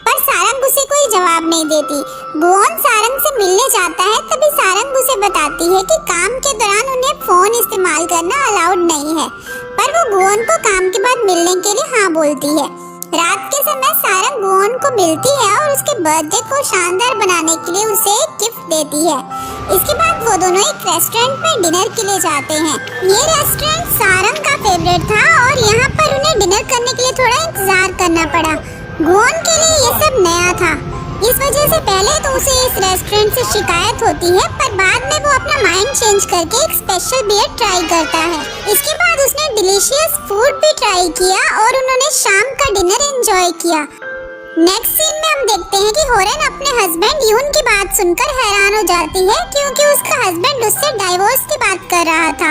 पर सारंग उसे कोई जवाब नहीं देती। गुओन सारंग से मिलने जाता है तभी सारंग उसे बताती है कि काम के दौरान उन्हें फोन इस्तेमाल करना अलाउड नहीं है, पर वो गुओन को काम के बाद मिलने के लिए हाँ बोलती है। रात के समय सारंग गुओन को मिलती है और उसके बर्थडे को शानदार बनाने के लिए उसे एक गिफ्ट देती है। इसके बाद वो दोनों एक रेस्टोरेंट में डिनर के लिए जाते हैं। ये रेस्टोरेंट सारंग का फेवरेट था और यहाँ पर उन्हें डिनर करने के लिए थोड़ा इंतजार करना पड़ा। गुओन के लिए ये सब नया था, इस वजह से पहले तो उसे इस रेस्टोरेंट से शिकायत होती है, पर बाद में वो अपना माइंड चेंज करके एक स्पेशल बियर ट्राई करता है। इसके बाद उसने डिलीशियस फूड भी ट्राई किया और उन्होंने शाम का डिनर एंजॉय किया। नेक्स्ट सीन में हम देखते हैं कि होरेन अपने हस्बैंड यून की बात सुनकर हैरान हो जाती है क्योंकि उसका हस्बैंड उससे डाइवोर्स की बात कर रहा था।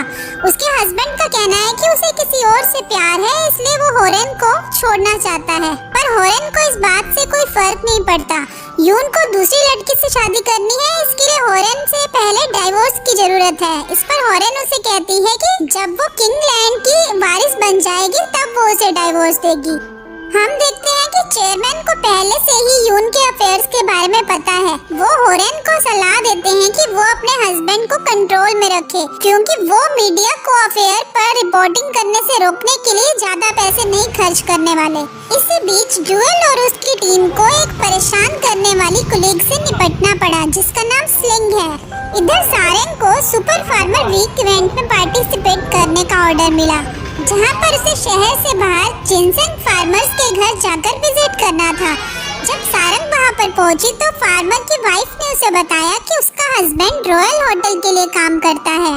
उसके हस्बैंड का कहना है कि उसे किसी और से प्यार है, इसलिए वो होरेन को छोड़ना चाहता है, पर होरेन को इस बात से कोई फर्क नहीं पड़ता। यून को दूसरी लड़की से शादी करनी है, इसके लिए होरेन से पहले डाइवोर्स की जरूरत है। इस पर होरेन उसे कहती है कि जब वो किंगलैंड की वारिस बन जाएगी तब वो उसे डाइवोर्स देगी। हम देखते हैं कि चेयरमैन को पहले से ही यून के अफेयर्स के बारे में पता है। वो होरेन को सलाह देते हैं कि वो अपने हस्बैंड को कंट्रोल में रखे क्योंकि वो मीडिया को अफेयर पर रिपोर्टिंग करने से रोकने के लिए ज्यादा पैसे नहीं खर्च करने वाले। इसी बीच ड्यूल और उसकी टीम को एक परेशान करने वाली कुलीग से निपटना पड़ा जिसका नाम स्लिंग है। इधर सारंग को सुपर फार्मर वीक इवेंट में पार्टिसिपेट करने का ऑर्डर मिला, जहाँ पर उसे शहर से बाहर जिनसेंग फार्मर्स के घर जाकर विजिट करना था। जब सारंग वहाँ पर पहुँची तो फार्मर की वाइफ ने उसे बताया कि उसका हस्बैंड रॉयल होटल के लिए काम करता है।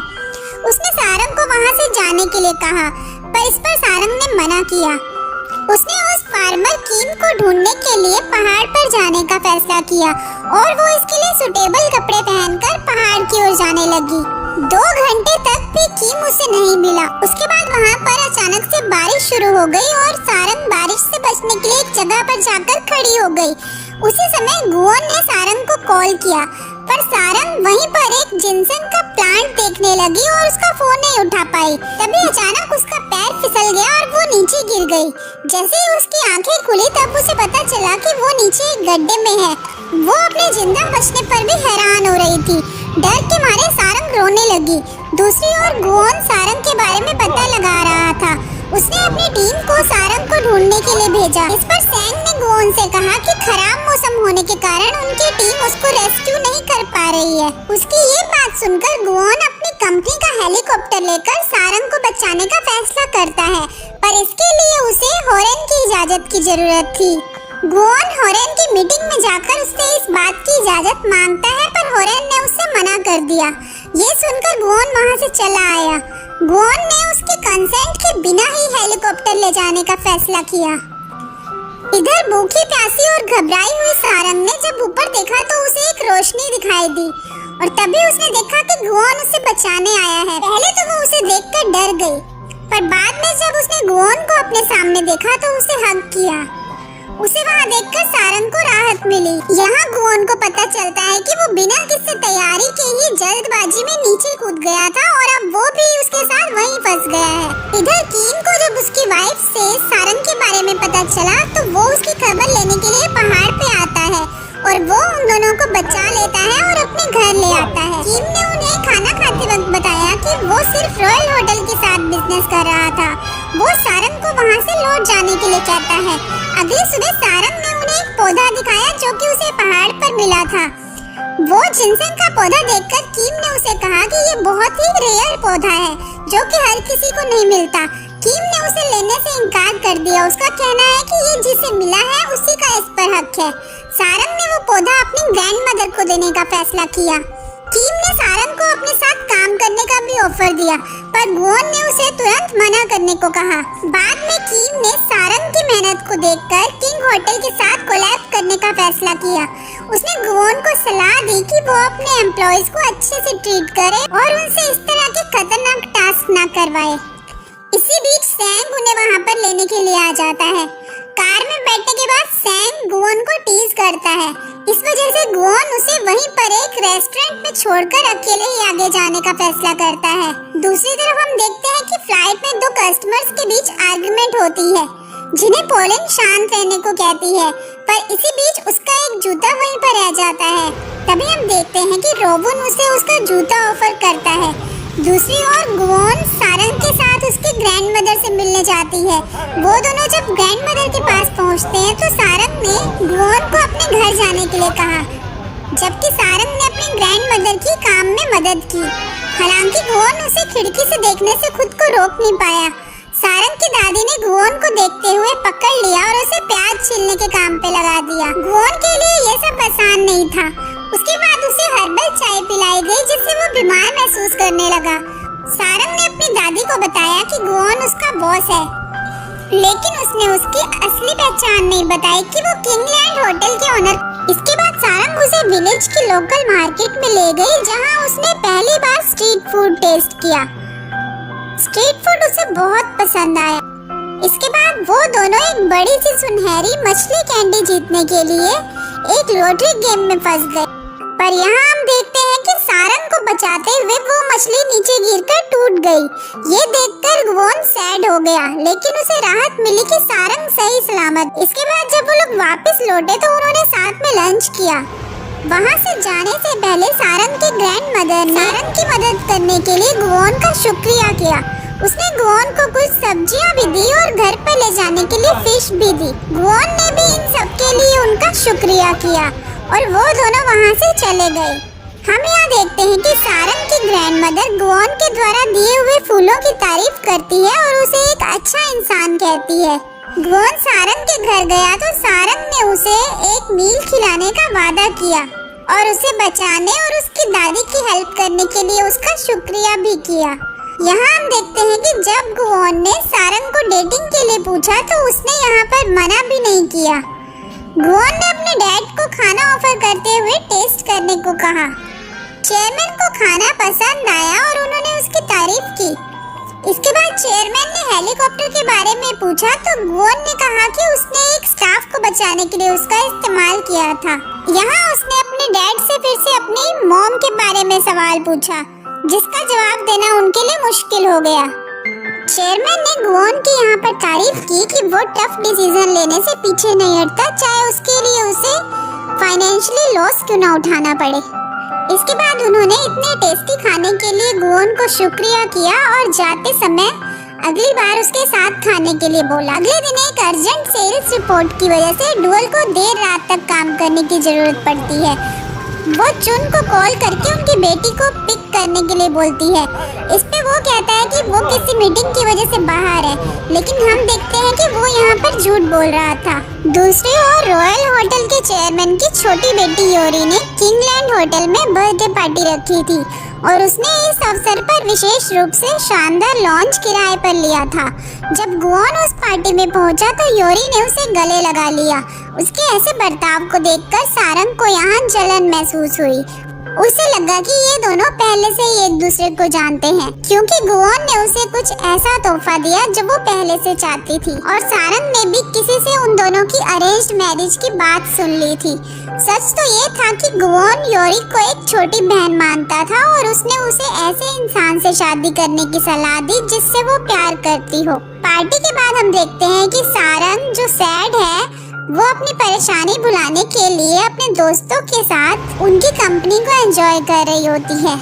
उसने सारंग को वहाँ से जाने के लिए कहा, पर इस पर सारंग ने मना किया। उसने उस फार्मर कीम को ढूंढने के लिए पहाड़ पर जाने का फैसला किया और वो इसके लिए सुटेबल कपड़े पहनकर पहाड़ की ओर जाने लगी। 2 घंटे तक भी कीम उसे नहीं मिला। उसके बाद वहाँ पर अचानक से बारिश शुरू हो गई और सारंग बारिश से बचने के लिए एक जगह पर जाकर खड़ी हो गई। उसी समय गुओन ने सारंग को कॉल किया, पर सारंग वहीं पर एक जिनसेंग का प्लांट देखने लगी और उसका फोन नहीं उठा पाई। तभी अचानक उसका पैर फिसल गया और वो नीचे गिर गई। जैसे ही उसकी आंखें खुली तब उसे पता चला कि वो नीचे एक गड्ढे में है। वो अपने जिंदा बचने पर भी हैरान हो रही थी। डर के मारे सारंग रोने लगी। दूसरी ओर गुओन सारंग के बारे में पता लगा रहा था। उसने अपनी टीम को सारंग को ढूंढने के लिए भेजा। इस पर सैंग ने गुओन से कहा कि खराब मौसम होने के कारण उनकी टीम उसको रेस्क्यू नहीं कर पा रही है। उसकी ये बात सुनकर गुओन अपनी कंपनी का हेलीकॉप्टर लेकर सारंग को बचाने का फैसला करता है, पर इसके लिए उसे होरेन की इजाजत की जरूरत थी। गुओन होरेन की मीटिंग में जाकर उससे इस बात की इजाजत मांगता है, पर होरेन ने उसे मना कर दिया। ये सुनकर गुओन वहाँ से चला आया। गुओन ने उसके कंसेंट के बिना ही हेलीकॉप्टर ले जाने का फैसला किया। इधर भूखी प्यासी और घबराई हुई सारंग ने जब ऊपर देखा तो उसे एक रोशनी दिखाई दी और तभी उसने देखा कि गुओन उसे बचाने आया है। पहले तो वो उसे देखकर डर गई, पर बाद में जब उसने गुओन को अपने सामने देखा तो उसे हग किया। उसे वहाँ देखकर सारंग को राहत मिली। यहाँ गुओन को पता चलता है कि वो बिना किसी तैयारी के ही जल्दबाजी में नीचे कूद गया था और अब वो भी उसके साथ वहीं फंस गया है। इधर कीन को जब उसकी वाइफ से सारंग के बारे में पता चला तो वो उसकी खबर लेने के लिए पहाड़ पे आता है और वो उन दोनों को बचा लेता है और अपने घर ले आता है। कीन ने उन्हें खाना खाते वक्त बताया कि वो सिर्फ रॉयल होटल के साथ बिजनेस कर रहा था। वो सारंग को वहाँ से लौट जाने के लिए कहता है। अगली सुबह सारंग ने उन्हें एक पौधा दिखाया जो कि उसे पहाड़ पर मिला था। वो जिनसन का पौधा देखकर कीम ने उसे कहा कि ये बहुत ही रेयर पौधा है जो कि हर किसी को नहीं मिलता। कीम ने उसे लेने से इनकार कर दिया। उसका कहना है कि ये जिसे मिला है उसी का इस पर हक है। सारंग ने वो पौधा अपनी ग्रैंडमदर को देने का फैसला किया। कीम ने सारंग को अपने साथ काम करने का भी ऑफर दिया, पर गुओन ने उसे तुरंत मना करने को कहा। बाद में कीम ने सारंग की मेहनत को देखकर किंग होटल के साथ कोलैब करने का फैसला किया। उसने गुओन को सलाह दी कि वो अपने एम्प्लॉइज को अच्छे से ट्रीट करे और उनसे इस तरह के खतरनाक टास्क ना करवाए। इसी बीच सैंग उन्हें वहाँ पर लेने के लिए आ जाता है। कार में बैठने के बाद सैंग गुओन को टीज करता है। इस वजह से गुओन उसे वहीं पर एक रेस्टोरेंट में छोड़कर अकेले ही आगे जाने का फैसला करता है। दूसरी तरफ हम देखते हैं कि फ्लाइट में दो कस्टमर्स के बीच आर्गुमेंट होती है जिन्हें पोलिन शांत रहने को कहती है, पर इसी बीच उसका एक जूता वहीं पर रह जाता है। तभी हम देखते हैं कि रोबुन उसे उसका जूता ऑफर करता है। दूसरी ओर गुओन सारंग के साथ उसकी ग्रैंडमदर से मिलने जाती है। वो दोनों जब ग्रैंडमदर के पास पहुंचते हैं तो सारंग ने गुओन को अपने घर जाने के लिए कहा, जबकि सारंग ने अपनी ग्रैंडमदर की काम में मदद की। हालांकि गुओन उसे खिड़की से देखने से खुद को रोक नहीं पाया। सारंग की दादी ने गुओन को देखते हुए पकड़ लिया और उसे प्याज छीलने के काम पे लगा दिया। गुओन के लिए ये सब आसान नहीं था। उसके बाद उसे हर्बल चाय पिलाई गई जिससे वो बीमार महसूस करने लगा। सारंग ने अपनी दादी को बताया कि गुओन उसका बॉस है, लेकिन उसने उसकी असली पहचान नहीं बताई कि वो किंगलैंड होटल के ओनर। इसके बाद सारंग उसे विलेज की लोकल मार्केट में ले गई जहां उसने पहली बार स्ट्रीट फूड टेस्ट किया। स्ट्रीट फूड उसे बहुत पसंद आया। इसके बाद वो दोनों एक बड़ी सी सुनहरी मछली कैंडी जीतने के लिए एक लॉटरी गेम में फंस गए। पर यहाँ हम देखते हैं कि सारंग को बचाते हुए वो मछली नीचे गिरकर टूट गई। ये देखकर गुओन सैड हो गया, लेकिन उसे राहत मिली कि सारंग सही सलामत। इसके बाद जब वो लोग वापस लौटे तो उन्होंने साथ में लंच किया। वहाँ से जाने से पहले सारंग के ग्रैंडमदर ने सारंग की मदद करने के लिए गुओन का शुक्रिया किया। उसने गुओन को कुछ सब्जियां भी दी और घर पर ले जाने के लिए फिश भी दी। गुओन ने भी इन सब के लिए उनका शुक्रिया किया और वो दोनों वहाँ से चले गए। हम यहाँ देखते हैं कि सारंग की ग्रैंडमदर गुओन के द्वारा दिए हुए फूलों की तारीफ करती है और उसे एक अच्छा इंसान कहती है। गुओन सारंग के घर गया तो सारंग ने उसे एक मील खिलाने का वादा किया और उसे बचाने और उसकी दादी की हेल्प करने के लिए उसका शुक्रिया भी किया। यहाँ हम देखते हैं कि जब गुओन ने सारंग को डेटिंग के लिए पूछा तो उसने यहाँ पर मना भी नहीं किया। गुओन ने अपने डैड को खाना ऑफर करते हुए टेस्ट करने को कहा। चेयरमैन को खाना पसंद आया और उन्होंने उसकी तारीफ की। इसके बाद चेयरमैन ने हेलीकॉप्टर के बारे में पूछा तो गुओन ने कहा कि उसने एक स्टाफ को बचाने के लिए उसका इस्तेमाल किया था। यहाँ उसने अपने डैड से फिर से अपनी मॉम के बारे में सवाल पूछा, जिसका जवाब देना उनके लिए मुश्किल हो गया। चेयरमैन ने गुओन की यहाँ पर तारीफ की कि वो टफ डिसीजन लेने से पीछे नहीं हटता, चाहे उसके लिए उसे फाइनेंशियली लॉस क्यों ना उठाना पड़े। इसके बाद उन्होंने इतने टेस्टी खाने के लिए गुओन को शुक्रिया किया और जाते समय अगली बार उसके साथ खाने के लिए बोला। अगले दिन एक अर्जेंट सेल्स रिपोर्ट की वजह से डुअल को देर रात तक काम करने की जरूरत पड़ती है। वो चुन को कॉल करके उनकी बेटी को पिक करने के लिए बोलती है। इस पे वो कहता है कि वो किसी मीटिंग की वजह से बाहर है, लेकिन हम देखते हैं कि वो यहाँ पर झूठ बोल रहा था। दूसरी ओर रॉयल होटल के चेयरमैन की छोटी बेटी योरी ने किंगलैंड होटल में बर्थडे पार्टी रखी थी और उसने इस अवसर पर विशेष रूप से शानदार लॉन्च किराए पर लिया था। जब गुओन उस पार्टी में पहुंचा तो योरी ने उसे गले लगा लिया। उसके ऐसे बर्ताव को देखकर सारंग को यहाँ जलन महसूस हुई। उसे लगा कि ये दोनों पहले से ही एक दूसरे को जानते हैं, क्योंकि गुओन ने उसे कुछ ऐसा तोहफा दिया जो वो पहले से चाहती थी, और सारंग ने भी किसी से उन दोनों की अरेंज्ड मैरिज की बात सुन ली थी। सच तो ये था कि गुओन योरी को एक छोटी बहन मानता था और उसने उसे ऐसे इंसान से शादी करने की सलाह दी जिससे वो प्यार करती हो। पार्टी के बाद हम देखते हैं कि सारंग जो सैड है वो अपनी परेशानी भुलाने के लिए अपने दोस्तों के साथ उनकी कंपनी को एंजॉय कर रही होती है।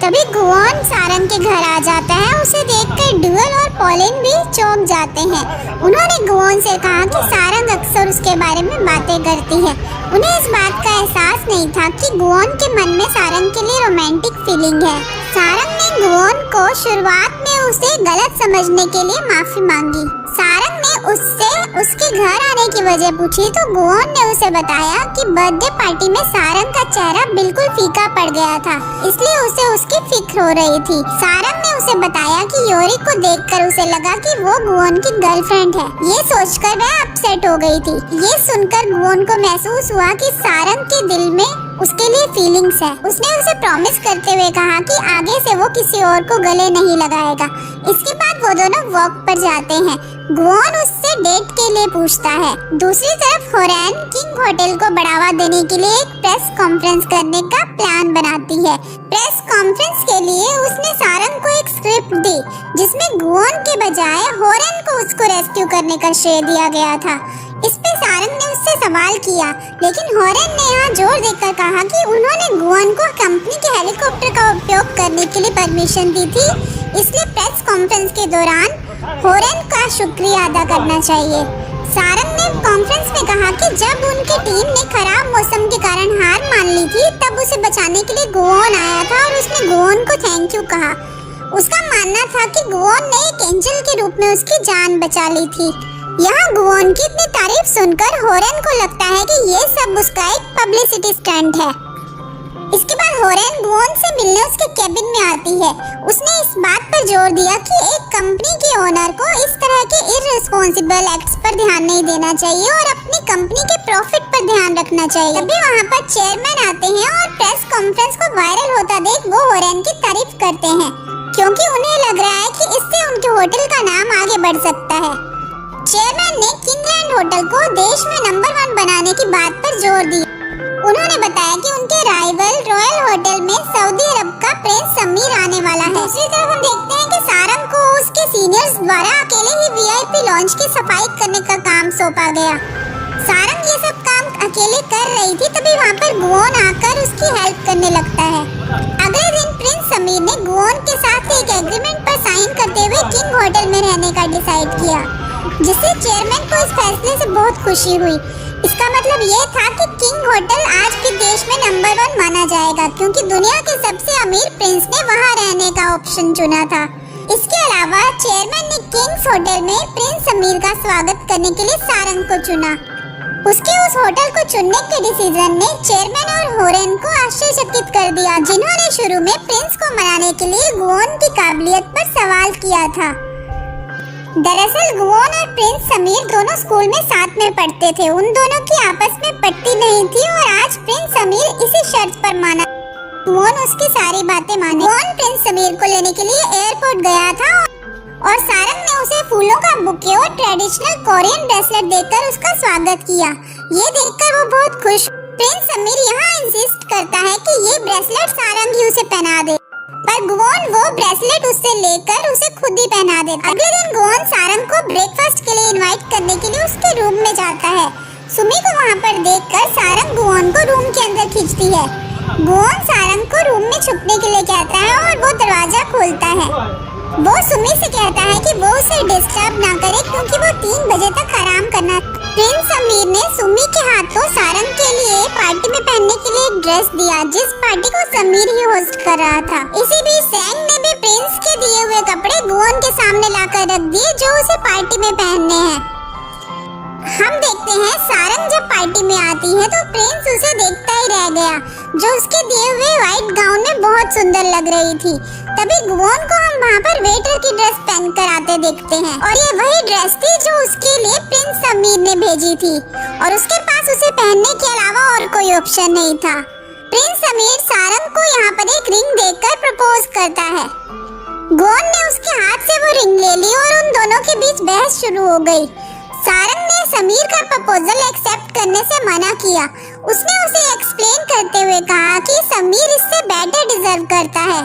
तभी गुओन सारंग के घर आ जाता है। उसे देखकर ड्यूल और पॉलिन भी चौंक जाते हैं। उन्होंने गुओन से कहा कि सारंग अक्सर उसके बारे में बातें करती है। उन्हें इस बात का एहसास नहीं था कि गुओन के मन में सारंग के लिए रोमांटिक फीलिंग है। सारंग ने गुओन को शुरुआत में उसे गलत समझने के लिए माफी मांगी। सारंग ने उससे उसके घर आने की वजह पूछी तो गुओन ने उसे बताया कि बर्थडे पार्टी में सारंग का चेहरा बिल्कुल फीका पड़ गया था, इसलिए उसे उसकी फिक्र हो रही थी। सारंग ने उसे बताया कि योरी को देखकर उसे लगा कि वो गुओन की गर्लफ्रेंड है। ये सोचकर वह अपसेट हो गई थी। ये सुनकर गुओन को महसूस हुआ कि सारंग के दिल में उसके लिए फीलिंग्स है। उसने उसे प्रॉमिस करते हुए कहा कि आगे से वो किसी और को गले नहीं लगाएगा। इसके बाद वो दोनों वॉक पर जाते हैं। गुओन उससे डेट के लिए पूछता है। दूसरी तरफ होरेन किंग होटल को बढ़ावा देने के लिए एक प्रेस कॉन्फ्रेंस करने का प्लान बनाती है। प्रेस कॉन्फ्रेंस के लिए उसने सारंग को एक स्क्रिप्ट दी जिसमें गुओन के बजाय होरेन को उसको रेस्क्यू करने का श्रेय दिया गया था। इस पे सारंग ने उससे सवाल किया, लेकिन होरेन ने यहाँ जोर देकर कहा कि उन्होंने गुओन को कंपनी के हेलीकॉप्टर का उपयोग करने के लिए परमिशन दी थी, इसलिए प्रेस कॉन्फ्रेंस के दौरान होरेन का शुक्रिया अदा करना चाहिए। सारंग ने कॉन्फ्रेंस में कहा कि जब उनकी टीम ने खराब मौसम के कारण हार मान ली थी तब उसे बचाने के लिए गुओन आया था और उसने गुओन को थैंक यू कहा। उसका मानना था कि गुओन ने एक एंजल के रूप में उसकी जान बचा ली थी। यहाँ गुओन की इतनी तारीफ सुनकर होरेन को लगता है कि ये सब उसका एक पब्लिसिटी स्टंट है। इसके बाद होरेन गुओन से मिलने उसके केबिन में आती है। उसने इस बात पर जोर दिया कि एक कंपनी के ओनर को इस तरह के इररिस्पॉन्सिबल एक्ट्स पर ध्यान नहीं देना चाहिए और अपनी कंपनी के प्रॉफिट पर ध्यान रखना चाहिए। तभी वहाँ पर चेयरमैन आते हैं और प्रेस कॉन्फ्रेंस को वायरल होता देख वो होरेन की तारीफ करते हैं, क्योंकि उन्हें लग रहा है कि इससे उनके होटल का नाम आगे बढ़ सकता है। चेयरमैन ने किंगलैंड होटल को देश में नंबर 1 बनाने की बात पर जोर दिया। उन्होंने बताया कि उनके राइवल रॉयल होटल में सऊदी अरब का प्रिंस समीर आने वाला है। दूसरी तरफ हम देखते हैं कि सारंग को उसके सीनियर्स द्वारा अकेले ही वीआईपी लॉन्च की सफाई करने का काम सौंपा गया। सारंग ये सब काम अकेले कर रही थी, तभी वहाँ पर गुओन आकर उसकी हेल्प करने लगता है। अगले दिन प्रिंस समीर ने गुओन के साथ एक एग्रीमेंट पर साइन करते हुए किंग होटल में रहने का डिसाइड किया, जिससे चेयरमैन को इस फैसले से बहुत खुशी हुई। इसका मतलब ये था कि किंग होटल आज भी देश में नंबर 1 माना जाएगा, क्योंकि दुनिया के सबसे अमीर प्रिंस ने वहाँ रहने का ऑप्शन चुना था। इसके अलावा चेयरमैन ने किंग्स होटल में प्रिंस समीर का स्वागत करने के लिए सारंग को चुना। उसके उस होटल को चुनने के डिसीजन ने चेयरमैन और होरेन को आश्चर्यचकित कर दिया, जिन्होंने शुरू में प्रिंस को मनाने के लिए गुओन की काबिलियत पर सवाल किया था। दरअसल गुओन और प्रिंस समीर दोनों स्कूल में साथ में पढ़ते थे। उन दोनों की आपस में पटती नहीं थी और आज प्रिंस समीर इसी शर्त पर माना। गुओन उसकी सारी बातें माने। गुओन प्रिंस समीर को लेने के लिए एयरपोर्ट गया था और सारंग ने उसे फूलों का बुके और ट्रेडिशनल कोरियन ब्रेसलेट देकर उसका स्वागत किया। ये देखकर वो बहुत खुश। प्रिंस समीर यहाँ इंसिस्ट करता है कि ये ब्रेसलेट सारंग ही उसे पहना दे, पर गुओन वो ब्रेसलेट उससे लेकर उसे खुद ही पहना देता। अगले दिन गुओन सारंग को ब्रेकफास्ट के लिए इनवाइट करने के लिए उसके रूम में जाता है। सुमी को वहाँ पर देखकर सारंग गुओन को रूम के अंदर खींचती है। गुओन सारंग को रूम में छुपने के लिए कहता है और वो दरवाजा खोलता है। वो सुमी से कहता है कि वो उसे डिस्टर्ब ना करे, क्योंकि वो 3 बजे तक आराम करना। प्रिंस समीर ने सुमी के हाथों सारंग के लिए पार्टी में पहनने के लिए एक ड्रेस दिया, जिस पार्टी को समीर ही होस्ट कर रहा था। इसी बीच सैंग ने भी प्रिंस के दिए हुए कपड़े गुओन के सामने लाकर रख दिए, जो उसे पार्टी में पहनने हैं। हम देखते हैं सारंग जब पार्टी में आती है तो प्रिंस उसे देखता ही रह गया, जो उसके दिए हुए व्हाइट गाउन में बहुत सुंदर लग रही थी। तभी गुवोन को हम वहाँ पर वेटर की ड्रेस पहनकर आते देखते हैं और ये वही ड्रेस थी जो उसके लिए प्रिंस समीर ने भेजी थी और उसके पास उसे पहनने के अलावा और कोई ऑप्शन नहीं था। प्रिंस समीर सारंग को यहाँ पर एक रिंग देकर प्रपोज करता है। गुवोन ने उसके हाथ से वो रिंग ले ली और उन दोनों के बीच बहस शुरू हो गई। सारंग ने समीर का प्रपोजल एक्सेप्ट करने से मना किया। उसने उसे एक्सप्लेन करते हुए कहा कि समीर इससे बेटर डिजर्व करता है।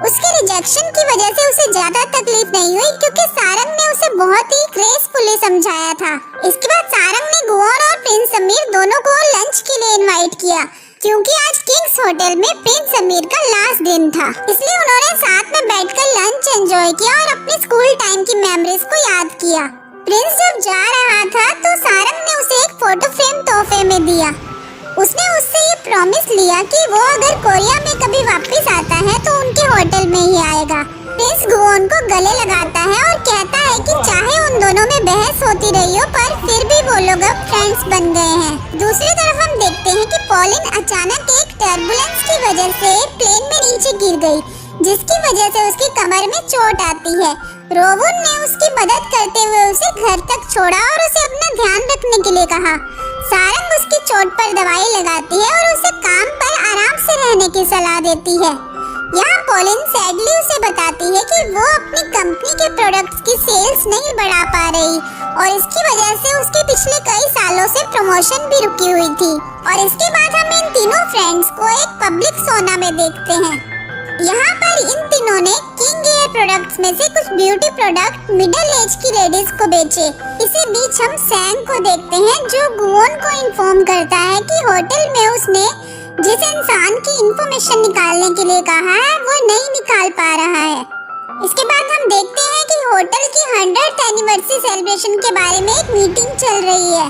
उसके रिजेक्शन की वजह से उसे ज्यादा तकलीफ नहीं हुई क्योंकि सारंग ने उसे बहुत ही ग्रेसफुली समझाया था। इसके बाद सारंग ने गुवोन और प्रिंस समीर दोनों को लंच के लिए इनवाइट किया क्योंकि आज किंग्स होटल में प्रिंस समीर का लास्ट दिन था, इसलिए उन्होंने साथ में बैठकर लंच एंजॉय किया और अपने स्कूल टाइम की मेमोरीज को याद किया। प्रिंस जब जा रहा था तो सारंग ने उसे एक फोटो फ्रेम तोहफे में दिया। उसने उससे ये प्रॉमिस लिया कि वो अगर कोरिया में कभी वापस आता है तो उनके होटल में ही आएगा। प्रिंस गुवोन को गले लगाता है और कहता है कि चाहे उन दोनों में बहस होती रही हो पर फिर भी वो लोग अब फ्रेंड्स बन गए हैं। दूसरी तरफ हम देखते हैं कि पॉलिन अचानक एक टर्बुलेंस की वजह से प्लेन में नीचे गिर गई, जिसकी वजह से उसकी कमर में चोट आती है। रोवुन ने उसकी मदद करते हुए उसे घर तक छोड़ा और उसे अपना ध्यान रखने के लिए कहा। सारंग उसकी चोट पर दवाई लगाती है और उसे काम पर आराम से रहने की सलाह देती है। यहाँ पॉलिन सैडली उसे बताती है कि वो अपनी कंपनी के प्रोडक्ट्स की सेल्स नहीं बढ़ा पा रही और इसकी वजह से उसके पिछले कई सालों से प्रमोशन भी रुकी हुई थी। और इसके बाद हम इन तीनों फ्रेंड्स को एक पब्लिक सोना में देखते हैं। यहाँ पर इन तीनों ने किंग एयर प्रोडक्ट्स में से कुछ ब्यूटी प्रोडक्ट मिडिल एज की लेडीज को बेचे। इसी बीच हम सैंग को देखते हैं जो गुवोन को इन्फॉर्म करता है कि होटल में उसने जिस इंसान की इंफॉर्मेशन निकालने के लिए कहा है वो नहीं निकाल पा रहा है। इसके बाद हम देखते हैं कि होटल की 100th एनिवर्सरी सेलिब्रेशन के बारे में एक मीटिंग चल रही है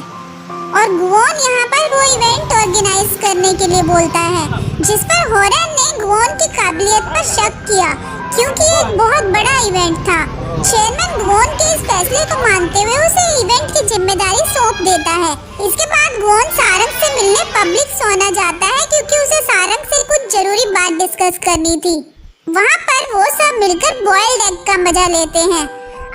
और गुवोन यहाँ पर वो इवेंट ऑर्गेनाइज करने के लिए बोलता है, जिस पर होरन ने गुवोन की काबिलियत पर शक किया क्योंकि एक बहुत बड़ा इवेंट था। चेयरमैन गुवोन के इस फैसले को मानते हुए उसे इवेंट की जिम्मेदारी सौंप देता है। इसके बाद गुवोन सारंग से मिलने पब्लिक सोना जाता है क्योंकि उसे सारंग से कुछ जरूरी बात डिस्कस करनी थी। वहाँ पर वो सब मिलकर बॉइल्ड एग का मजा लेते हैं।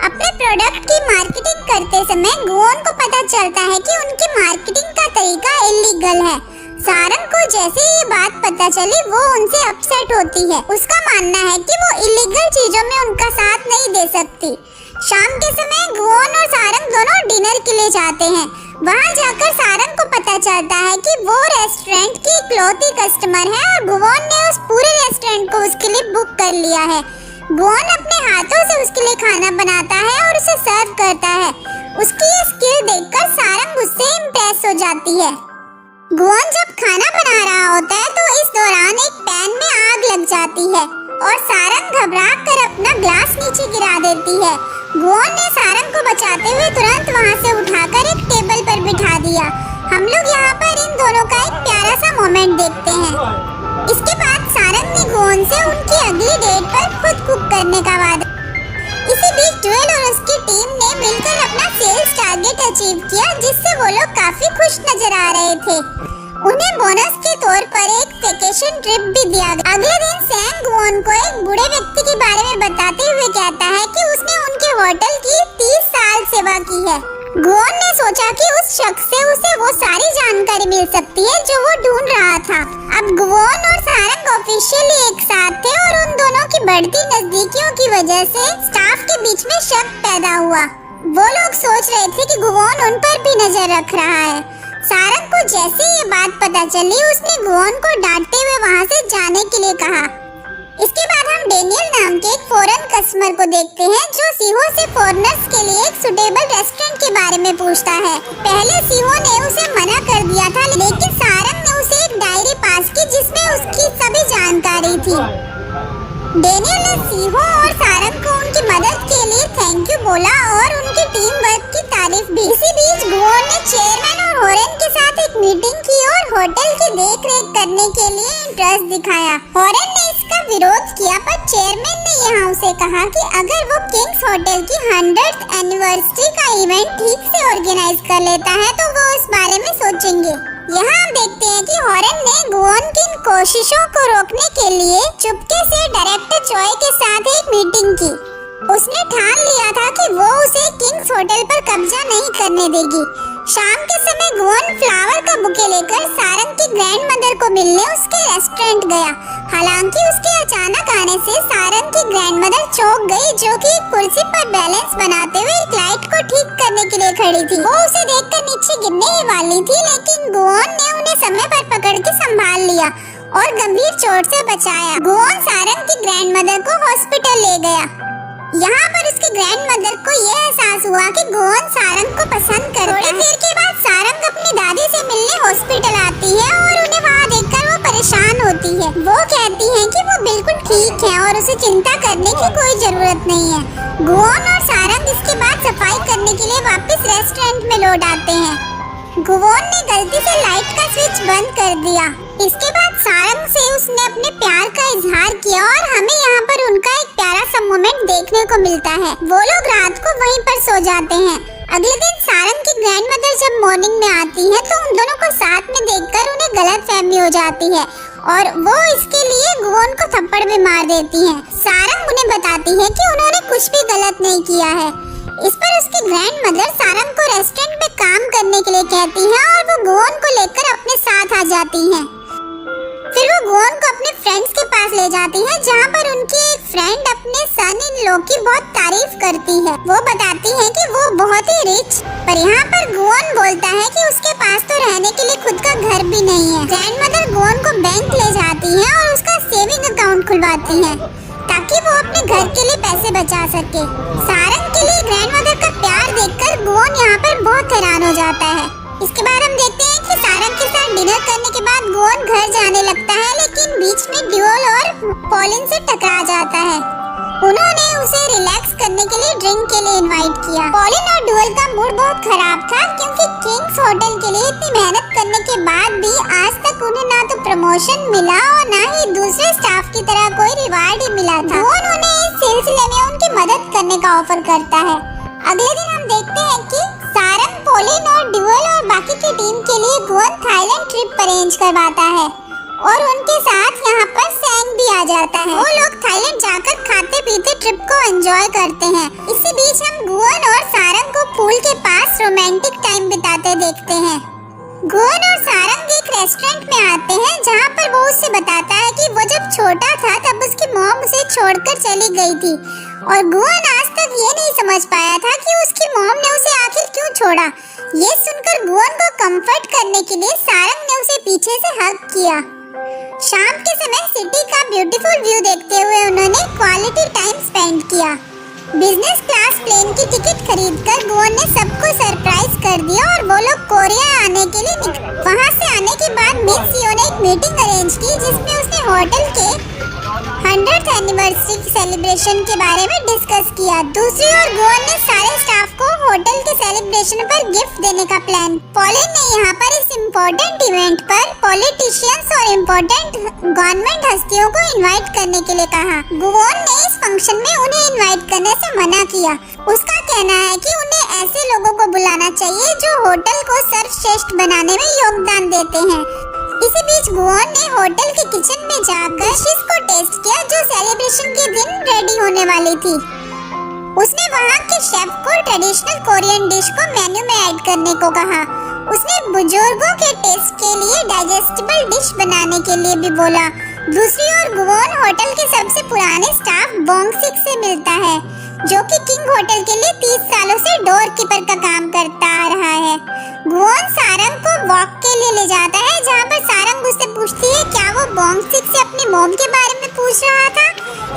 अपने प्रोडक्ट की मार्केटिंग करते समय गुवोन को पता चलता है कि उनकी मार्केटिंग का तरीका इलीगल है। सारंग को जैसे ये बात पता चली वो उनसे अपसेट होती है। उसका मानना है कि वो इलीगल चीजों में उनका साथ नहीं दे सकती। शाम के समय गुवोन और सारंग दोनों डिनर के लिए जाते हैं। वहाँ जाकर सारंग को पता चलता है कि वो रेस्टोरेंट की इकलौती कस्टमर है और गुवोन ने उस पूरे रेस्टोरेंट को उसके लिए बुक कर लिया है। गुवोन अपने हाथों से उसके लिए खाना बनाता है और उसे सर्व करता है। उसकी ये स्किल देखकर सारंग उससे इम्प्रेस हो जाती है। गुवोन जब खाना बना रहा होता है तो इस दौरान एक पैन में आग लग जाती है और सारंग घबराकर अपना ग्लास नीचे गिरा देती है। गुवोन ने सारंग को बचाते हुए तुरंत वहाँ से उठाकर एक टेबल पर बिठा दिया। हम लोग यहाँ पर इन दोनों का एक प्यारा सा मोमेंट देखते हैं। इसके बाद सारंग ने गुवोन से उनकी अगली डेट पर खुद कुक करने का वादा। इसी बीच ड्यूल और उसकी टीम ने मिलकर अपना सेल्स टारगेट अचीव किया, जिससे वो लोग काफी खुश नजर आ रहे थे। उन्हें बोनस के तौर पर एक वेकेशन ट्रिप भी दिया गया। अगले दिन सैंग गुवोन को एक बूढ़े व्यक्ति के बारे में बताते हुए कहता है कि उसने उनके होटल की 30 साल सेवा की है। गुवोन ने सोचा कि उस शख्स से उसे वो सारी जानकारी मिल सकती है जो वो ढूंढ रहा था। अब गुवोन और सारंग ऑफिशियली एक साथ थे और उन दोनों की बढ़ती नजदीकियों की वजह से स्टाफ के बीच में शक पैदा हुआ। वो लोग सोच रहे थे कि गुवोन उन पर भी नजर रख रहा है। सारंग को जैसे ये बात पता चली उसने गुवोन को डांटते हुए वहाँ से जाने के लिए कहा। इसके बाद हम डेनियल नाम के एक फॉरेन कस्टमर को देखते हैं जो सीहो से फॉरेनर्स के लिए एक सुटेबल रेस्टोरेंट के बारे में पूछता है। पहले सीहो ने उसे मना कर दिया था, लेकिन सारंग ने उसे एक डायरी पास की जिसमें उसकी सभी जानकारी थी। डेनियल ने सीहो और सारंग को उनकी मदद के लिए थैंक यू बोला और उनकी टीम वर्क की तारीफ भी। इसी बीच गुवोन ने चेयरमैन और होरेन के साथ एक मीटिंग की और होटल की देखरेख करने के लिए इंटरेस्ट दिखाया। हॉरेन ने इसका विरोध किया, पर चेयरमैन ने यहाँ उसे कहा कि अगर वो किंग्स होटल की 100th एनिवर्सरी का इवेंट ठीक से ऑर्गेनाइज कर लेता है तो वो इस बारे में सोचेंगे। यहाँ हम देखते हैं कि हॉरेन ने गुओन की इन कोशिशों को रोकने के लिए चुपके से डायरेक्टर चॉय के साथ एक मीटिंग की। उसने ठान लिया था कि वो उसे किंग्स होटल पर कब्जा नहीं करने देगी। शाम के समय गुओन फ्लावर का बुके लेकर सारंग की ग्रैंड मदर को मिलने उसके रेस्टोरेंट गया। हालांकि उसके अचानक आने से सारंग की ग्रैंड मदर चौंक गई, जो कि एक कुर्सी पर बैलेंस बनाते हुए एक लाइट को ठीक करने के लिए खड़ी थी। वो उसे देखकर नीचे गिरने ही वाली थी, लेकिन गुओन ने उन्हें समय पर पकड़ के संभाल लिया और गंभीर चोट से बचाया। गुओन सारंग की ग्रैंड मदर को हॉस्पिटल ले गया। यहाँ पर उसकी ग्रैंड मदर को यह एहसास हुआ कि गुओन सारंग को पसंद करता है। थोड़ी देर के बाद सारंग अपनी दादी से मिलने हॉस्पिटल आती है और उन्हें वहाँ देखकर वो परेशान होती है। वो कहती है कि वो बिल्कुल ठीक है और उसे चिंता करने की कोई जरूरत नहीं है। गुओन और सारंग इसके बाद सफाई करने के लिए वापस रेस्टोरेंट में लौट आते हैं। गुओन ने गलती से लाइट का स्विच बंद कर दिया। इसके बाद सारंग से उसने अपने प्यार का इजहार किया और हमें यहाँ पर उनका एक प्यारा सा मोमेंट देखने को मिलता है। वो लोग रात को वहीं पर सो जाते हैं। अगले दिन सारंग की ग्रैंड मदर जब मॉर्निंग में आती है तो उन दोनों को साथ में देखकर उन्हें गलतफहमी हो जाती है और वो इसके लिए गुओन को थप्पड़ भी मार देती है। सारंग उन्हें बताती है कि उन्होंने कुछ भी गलत नहीं किया है। इस पर उसकी ग्रैंड मदर सारंग को रेस्टोरेंट में काम करने के लिए कहती है और वो गुओन को लेकर अपने साथ आ जाती है। फिर वो गुओन को अपने फ्रेंड्स के पास ले जाती है, जहाँ पर उनकी एक फ्रेंड अपने सन इन लॉ की बहुत तारीफ करती है। वो बताती है कि वो बहुत ही रिच, पर यहाँ पर गुओन बोलता है कि उसके पास तो रहने के लिए खुद का घर भी नहीं है। ग्रैंड मदर गुओन को बैंक ले जाती है और उसका सेविंग अकाउंट खुलवाती है ताकि वो अपने घर के लिए पैसे बचा सके। सारंग के लिए ग्रैंड मदर का प्यार देखकर गुओन यहाँ पर बहुत हैरान हो जाता है। इसके बाद हम देखते हैं कि सारंग के साथ डिनर करने के बाद गुओन घर जाने लगता है, लेकिन बीच में ड्यूल और पॉलिन से टकरा जाता है। उन्होंने उसे रिलैक्स करने के लिए ड्रिंक के लिए इनवाइट किया। पॉलिन और ड्यूल का मूड बहुत खराब था, क्योंकि किंग्स होटल के लिए इतनी मेहनत करने के बाद भी आज तक उन्हें ना तो प्रमोशन मिला और ना ही दूसरे स्टाफ की तरह कोई रिवार्ड ही मिला था। गुओन उन्हें इस सिलसिले में उनकी मदद करने का ऑफर करता है। अगले दिन हम देखते हैं कि सारंग, पॉलिन और ड्यूल और बाकी की टीम के लिए गुओन थाईलैंड ट्रिप अरेंज करवाता है और उनके साथ यहाँ पर सैंग भी आ जाता है। वो लोग थाईलैंड जाकर खाते पीते ट्रिप को एंजॉय करते हैं। इसी बीच हम गुओन और सारंग को पूल के पास रोमांटिक टाइम बिताते देखते हैं। गुओन और सारंग एक रेस्टोरेंट में आते हैं, जहाँ पर वो उससे बताता है कि वो जब छोटा था तब उसकी मॉम उसे छोड़कर चली गई थी और गुओन आज तक ये नहीं समझ पाया था कि उसकी मॉम ने उसे आखिर क्यों छोड़ा। ये सुनकर गुओन को कंफर्ट करने के लिए सारंग ने उसे पीछे से हग किया। शाम के समय सिटी का ब्यूटीफुल व्यू देखते हुए उन्होंने क्वालिटी टाइम स्पेंड किया। बिजनेस क्लास प्लेन की टिकट खरीदकर गुओन ने सबको सरप्राइज कर दिया और वो लोग कोरिया आने के लिए निकले। वहाँ से आने के बाद मिस सियो ने एक मीटिंग अरेंज की, जिसमें उसने होटल के 100th एनिवर्सरी सेलिब्रेशन के बारे में डिस्कस किया। दूसरी ओर गुओन ने सारे स्टाफ को होटल के सेलिब्रेशन पर गिफ्ट देने का प्लान। पॉलिन ने यहाँ पर इस इम्पोर्टेंट इवेंट पर पॉलिटिशियंस और इम्पोर्टेंट गवर्नमेंट हस्तियों को इनवाइट करने के लिए कहा। गुओन ने इस फंक्शन में उन्हें इनवाइट करने से मना किया। उसका कहना है कि उन्हें ऐसे लोगों को बुलाना चाहिए जो होटल को सर्वश्रेष्ठ बनाने में योगदान देते हैं। इसी बीच गुओन ने होटल के किचन में जाकर डिशेस को टेस्ट किया जो सेलिब्रेशन के दिन रेडी होने वाली थी। उसने वहाँ के शेफ को ट्रेडिशनल कोरियन डिश को मेन्यू में ऐड करने को कहा। उसने बुजुर्गों के टेस्ट के लिए डाइजेस्टिबल डिश बनाने के लिए भी बोला। दूसरी ओर गुओन होटल के सबसे पुराने स्टाफ बोंगसिक से मिलता है, जो कि किंग होटल के लिए 30 सालों से डोर कीपर का काम करता आ रहा है। गुओन सारंग को वॉक के लिए ले जाता है, जहाँ पर सारंग उससे पूछती है क्या वो बोंगसिक से अपनी मॉम के बारे में पूछ रहा था।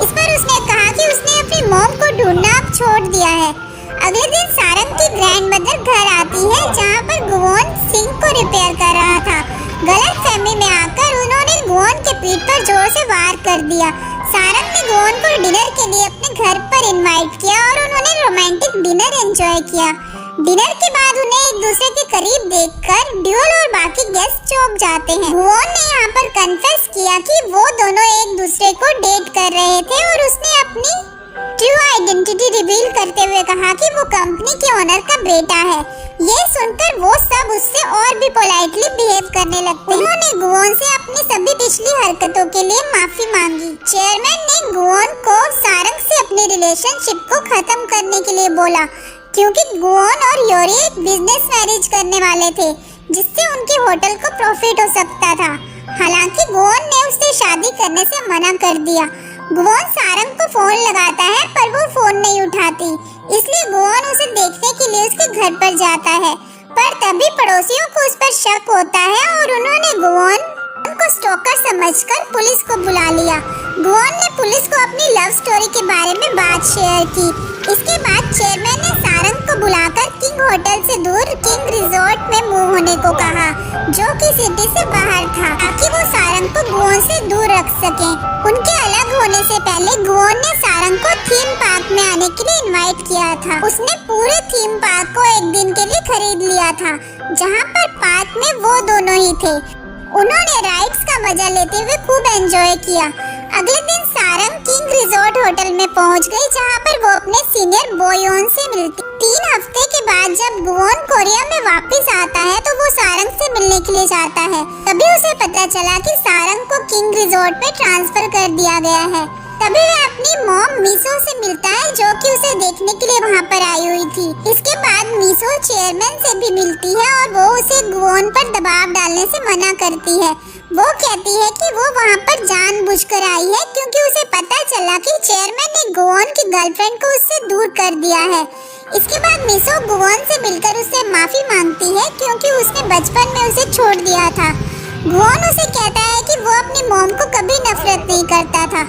इस पर उसने कहा कि उसने अपनी मॉम को ढूंढना अब छोड़ दिया है। अगले दिन सारंग की ग्रैंड मदर घर आती है, जहाँ पर गुओन सिंक को रिपेयर कर रहा था। गलतफहमी में आकर उन्होंने गुओन के पीठ पर जोर से वार कर दिया। सारंग ने गुओन को डिनर के लिए अपने घर पर इनवाइट किया और उन्होंने रोमांटिक डिनर एंजॉय किया। डिनर के बाद उन्हें एक दूसरे के करीब देखकर ड्यूल और बाकी गेस्ट चौंक जाते हैं। गुओन ने यहाँ पर कन्फेस किया कि वो दोनों एक दूसरे को डेट कर रहे थे और उसने अपनी ट्रू आइडेंटिटी रिवील करते हुए कहा कि वो कंपनी के ओनर का बेटा है। ये सुनकर वो सब उससे और भी पोलाइटली बिहेव करने लगते। उन्होंने गुओन से अपनी सभी पिछली हरकतों के लिए माफी मांगी। चेयरमैन ने गुओन को सारंग से अपनी रिलेशनशिप को खत्म करने के लिए बोला, क्योंकि गुओन और योरी एक बिजनेस मैरिज करने वाले थे जिससे उनके होटल को प्रॉफिट हो सकता था। हालांकि गुओन ने उससे शादी करने से मना कर दिया। गुओन सारंग को फोन लगाता है पर वो फोन नहीं उठाती, इसलिए गुओन उसे देखने के लिए उसके घर पर जाता है। पर तभी पड़ोसियों को उस पर शक होता है और उन्होंने गुओन को स्टॉकर समझकर पुलिस को बुला लिया। गुओन ने पुलिस को अपनी लव स्टोरी के बारे में बात शेयर की। इसके बाद चेयरमैन ने सारंग को बुलाकर किंग होटल से दूर किंग रिजॉर्ट में मूव होने को कहा, जो कि सिटी से बाहर था, ताकि वो सारंग को गुओन से दूर रख सके। उनके अलग होने से पहले गुओन ने सारंग को थीम पार्क में आने के लिए इनवाइट किया था। उसने पूरे थीम पार्क को एक दिन के लिए खरीद लिया था, जहाँ पर पार्क में वो दोनों ही थे। उन्होंने राइड्स का मजा लेते हुए खूब एंजॉय किया। अगले दिन सारंग किंग रिजॉर्ट होटल में पहुंच गई, जहां पर वो अपने सीनियर बोयोन से मिलती। 3 हफ्ते के बाद जब गुओन कोरिया में वापस आता है तो वो सारंग से मिलने के लिए जाता है। तभी उसे पता चला कि सारंग को किंग रिजॉर्ट में ट्रांसफर कर दिया गया है। तभी वह अपनी मॉम मिसो से मिलता है, जो कि उसे देखने के लिए वहां पर आई हुई थी। इसके बाद मिसो चेयरमैन से भी मिलती है और वो उसे गुओन पर दबाव डालने से मना करती है। वो कहती है कि वो वहां पर जानबूझकर आई है क्योंकि उसे पता चला कि चेयरमैन ने गुओन की गर्लफ्रेंड को उससे दूर कर दिया है। इसके बाद मिसो गुओन से मिलकर उससे माफी मांगती है क्योंकि उसने बचपन में उसे छोड़ दिया था। गुओन उसे कहता है कि वो अपनी मॉम को कभी नफरत नहीं करता था।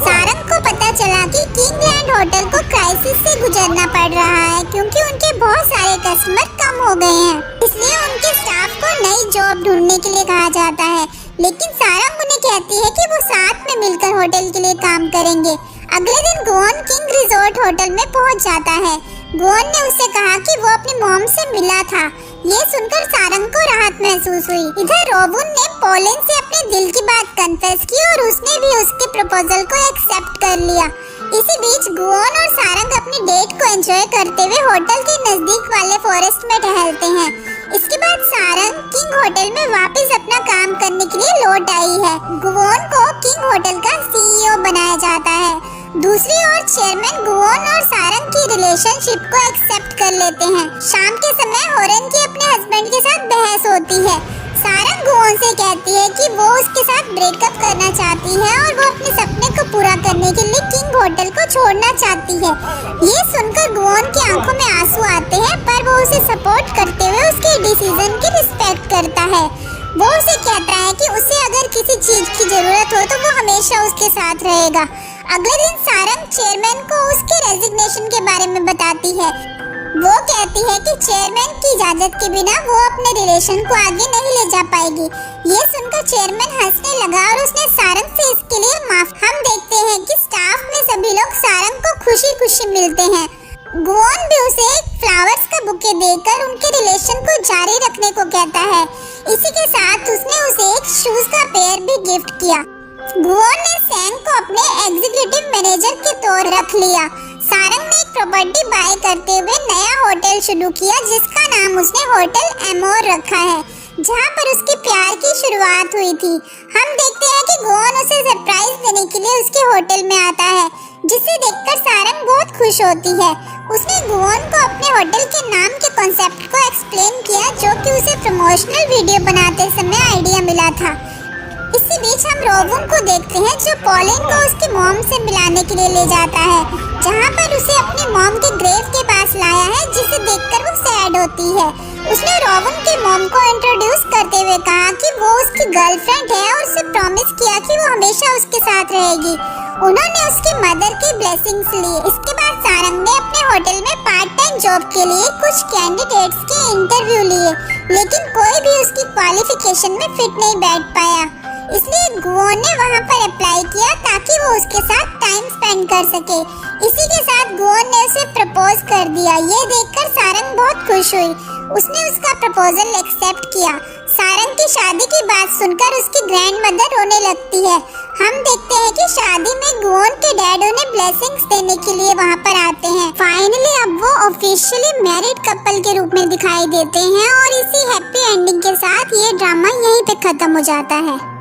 सारंग को पता चला कि किंगलैंड होटल को क्राइसिस से गुजरना पड़ रहा है क्योंकि उनके बहुत सारे कस्टमर कम हो गए हैं, इसलिए उनके स्टाफ को नई जॉब ढूंढने के लिए कहा जाता है। लेकिन सारंग उन्हें कहती है कि वो साथ में मिलकर होटल के लिए काम करेंगे। अगले दिन गुओन किंग रिजॉर्ट होटल में पहुंच जाता है। गुओन ने उससे कहा कि वो अपनी मॉम से मिला था। ये सुनकर सारंग को राहत महसूस हुई। इधर रोबुन ने पोलिन से अपने दिल की बात कन्फेस की और उसने भी उसके प्रपोजल को एक्सेप्ट कर लिया। इसी बीच गुओन और सारंग अपनी डेट को एंजॉय करते हुए होटल के नजदीक वाले फॉरेस्ट में टहलते हैं। इसके बाद सारंग किंग होटल में वापस अपना काम करने के लिए लौट आई है। गुओन को किंग होटल का सीईओ बनाया जाता है। दूसरी ओर चेयरमैन गुओन और सारंग की रिलेशनशिप को एक्सेप्ट कर लेते हैं। शाम के समय होरेन की अपने हस्बैंड के साथ बहस होती है। सारंग गुओन से कहती है कि वो उसके साथ ब्रेकअप करना चाहती है और वो अपने सपने को पूरा करने के लिए किंग होटल को छोड़ना चाहती है। ये सुनकर गुओन की आंखों में आंसू आते हैं, पर वो उसे सपोर्ट करते हुए उसके डिसीजन की रिस्पेक्ट करता है। वो उसे कहता है कि उसे अगर किसी चीज की जरूरत हो तो वो हमेशा उसके साथ रहेगा। अगले दिन सारंग चेयरमैन को उसके रेजिग्नेशन के बारे में बताती है। वो कहती है कि चेयरमैन की इजाजत के बिना वो अपने रिलेशन को आगे नहीं ले जा पाएगी। ये सुनकर चेयरमैन हंसने लगा और उसने सारंग से इसके लिए माफ। हम देखते हैं कि स्टाफ में सभी लोग सारंग को खुशी-खुशी मिलते हैं। गुओन भी उसे एक फ्लावर्स का बुके देकर उनके रिलेशन को जारी रखने को कहता है। इसी के साथ उसने उसे एक शूज का पेयर भी गिफ्ट किया। गुओन ने सैंग को अपने एग्जीक्यूटिव मैनेजर के तौर रख लिया। सारंग ने एक प्रॉपर्टी बाय करते हुए नया होटल शुरू किया, जिसका नाम उसने होटल एमोर रखा है, जहां पर उसके प्यार की शुरुआत हुई थी। हम देखते हैं कि गुओन उसे सरप्राइज देने के लिए उसके होटल में आता है, जिसे देखकर सारंग बहुत खुश होती है। उसने गुओन को अपने होटल के नाम के कॉन्सेप्ट को एक्सप्लेन किया, जो कि उसे प्रमोशनल वीडियो बनाते समय आइडिया मिला था। इसी बीच हम रोबुन को देखते हैं, जो पोलिन को उसकी मॉम से मिलाने के लिए ले जाता है, जहां पर उसे अपनी मॉम के ग्रेव के पास लाया है, जिसे देखकर वो सैड होती है। उसने रोबुन की मॉम को इंट्रोड्यूस करते हुए कहा कि वो उसकी गर्लफ्रेंड है और उसे प्रॉमिस किया कि वो हमेशा उसके साथ रहेगी। उन्होंने उसकी मदर की ब्लेसिंग्स ली। इसके बाद सारंग ने अपने होटल में पार्ट टाइम जॉब के लिए कुछ कैंडिडेट्स के इंटरव्यू लिए, लेकिन कोई भी उसकी क्वालिफिकेशन में फिट नहीं बैठ पाया। इसलिए गुओन ने वहां पर अप्लाई किया ताकि वो उसके साथ टाइम स्पेंड कर सके। इसी के साथ गुओन ने उसे प्रपोज कर दिया। ये देखकर सारंग बहुत बहुत खुश हुई। उसने उसका प्रपोजल एक्सेप्ट किया। सारंग की शादी की बात सुनकर उसकी ग्रैंडमदर रोने लगती है। हम देखते हैं कि शादी में गुओन के डैड उन्हें ब्लेसिंग्स देने के लिए वहाँ पर आते हैं। फाइनली अब वो ऑफिशियली मैरिड कपल के रूप में दिखाई देते हैं और इसी हैप्पी एंडिंग के साथ ये ड्रामा यहीं पे खत्म हो जाता है।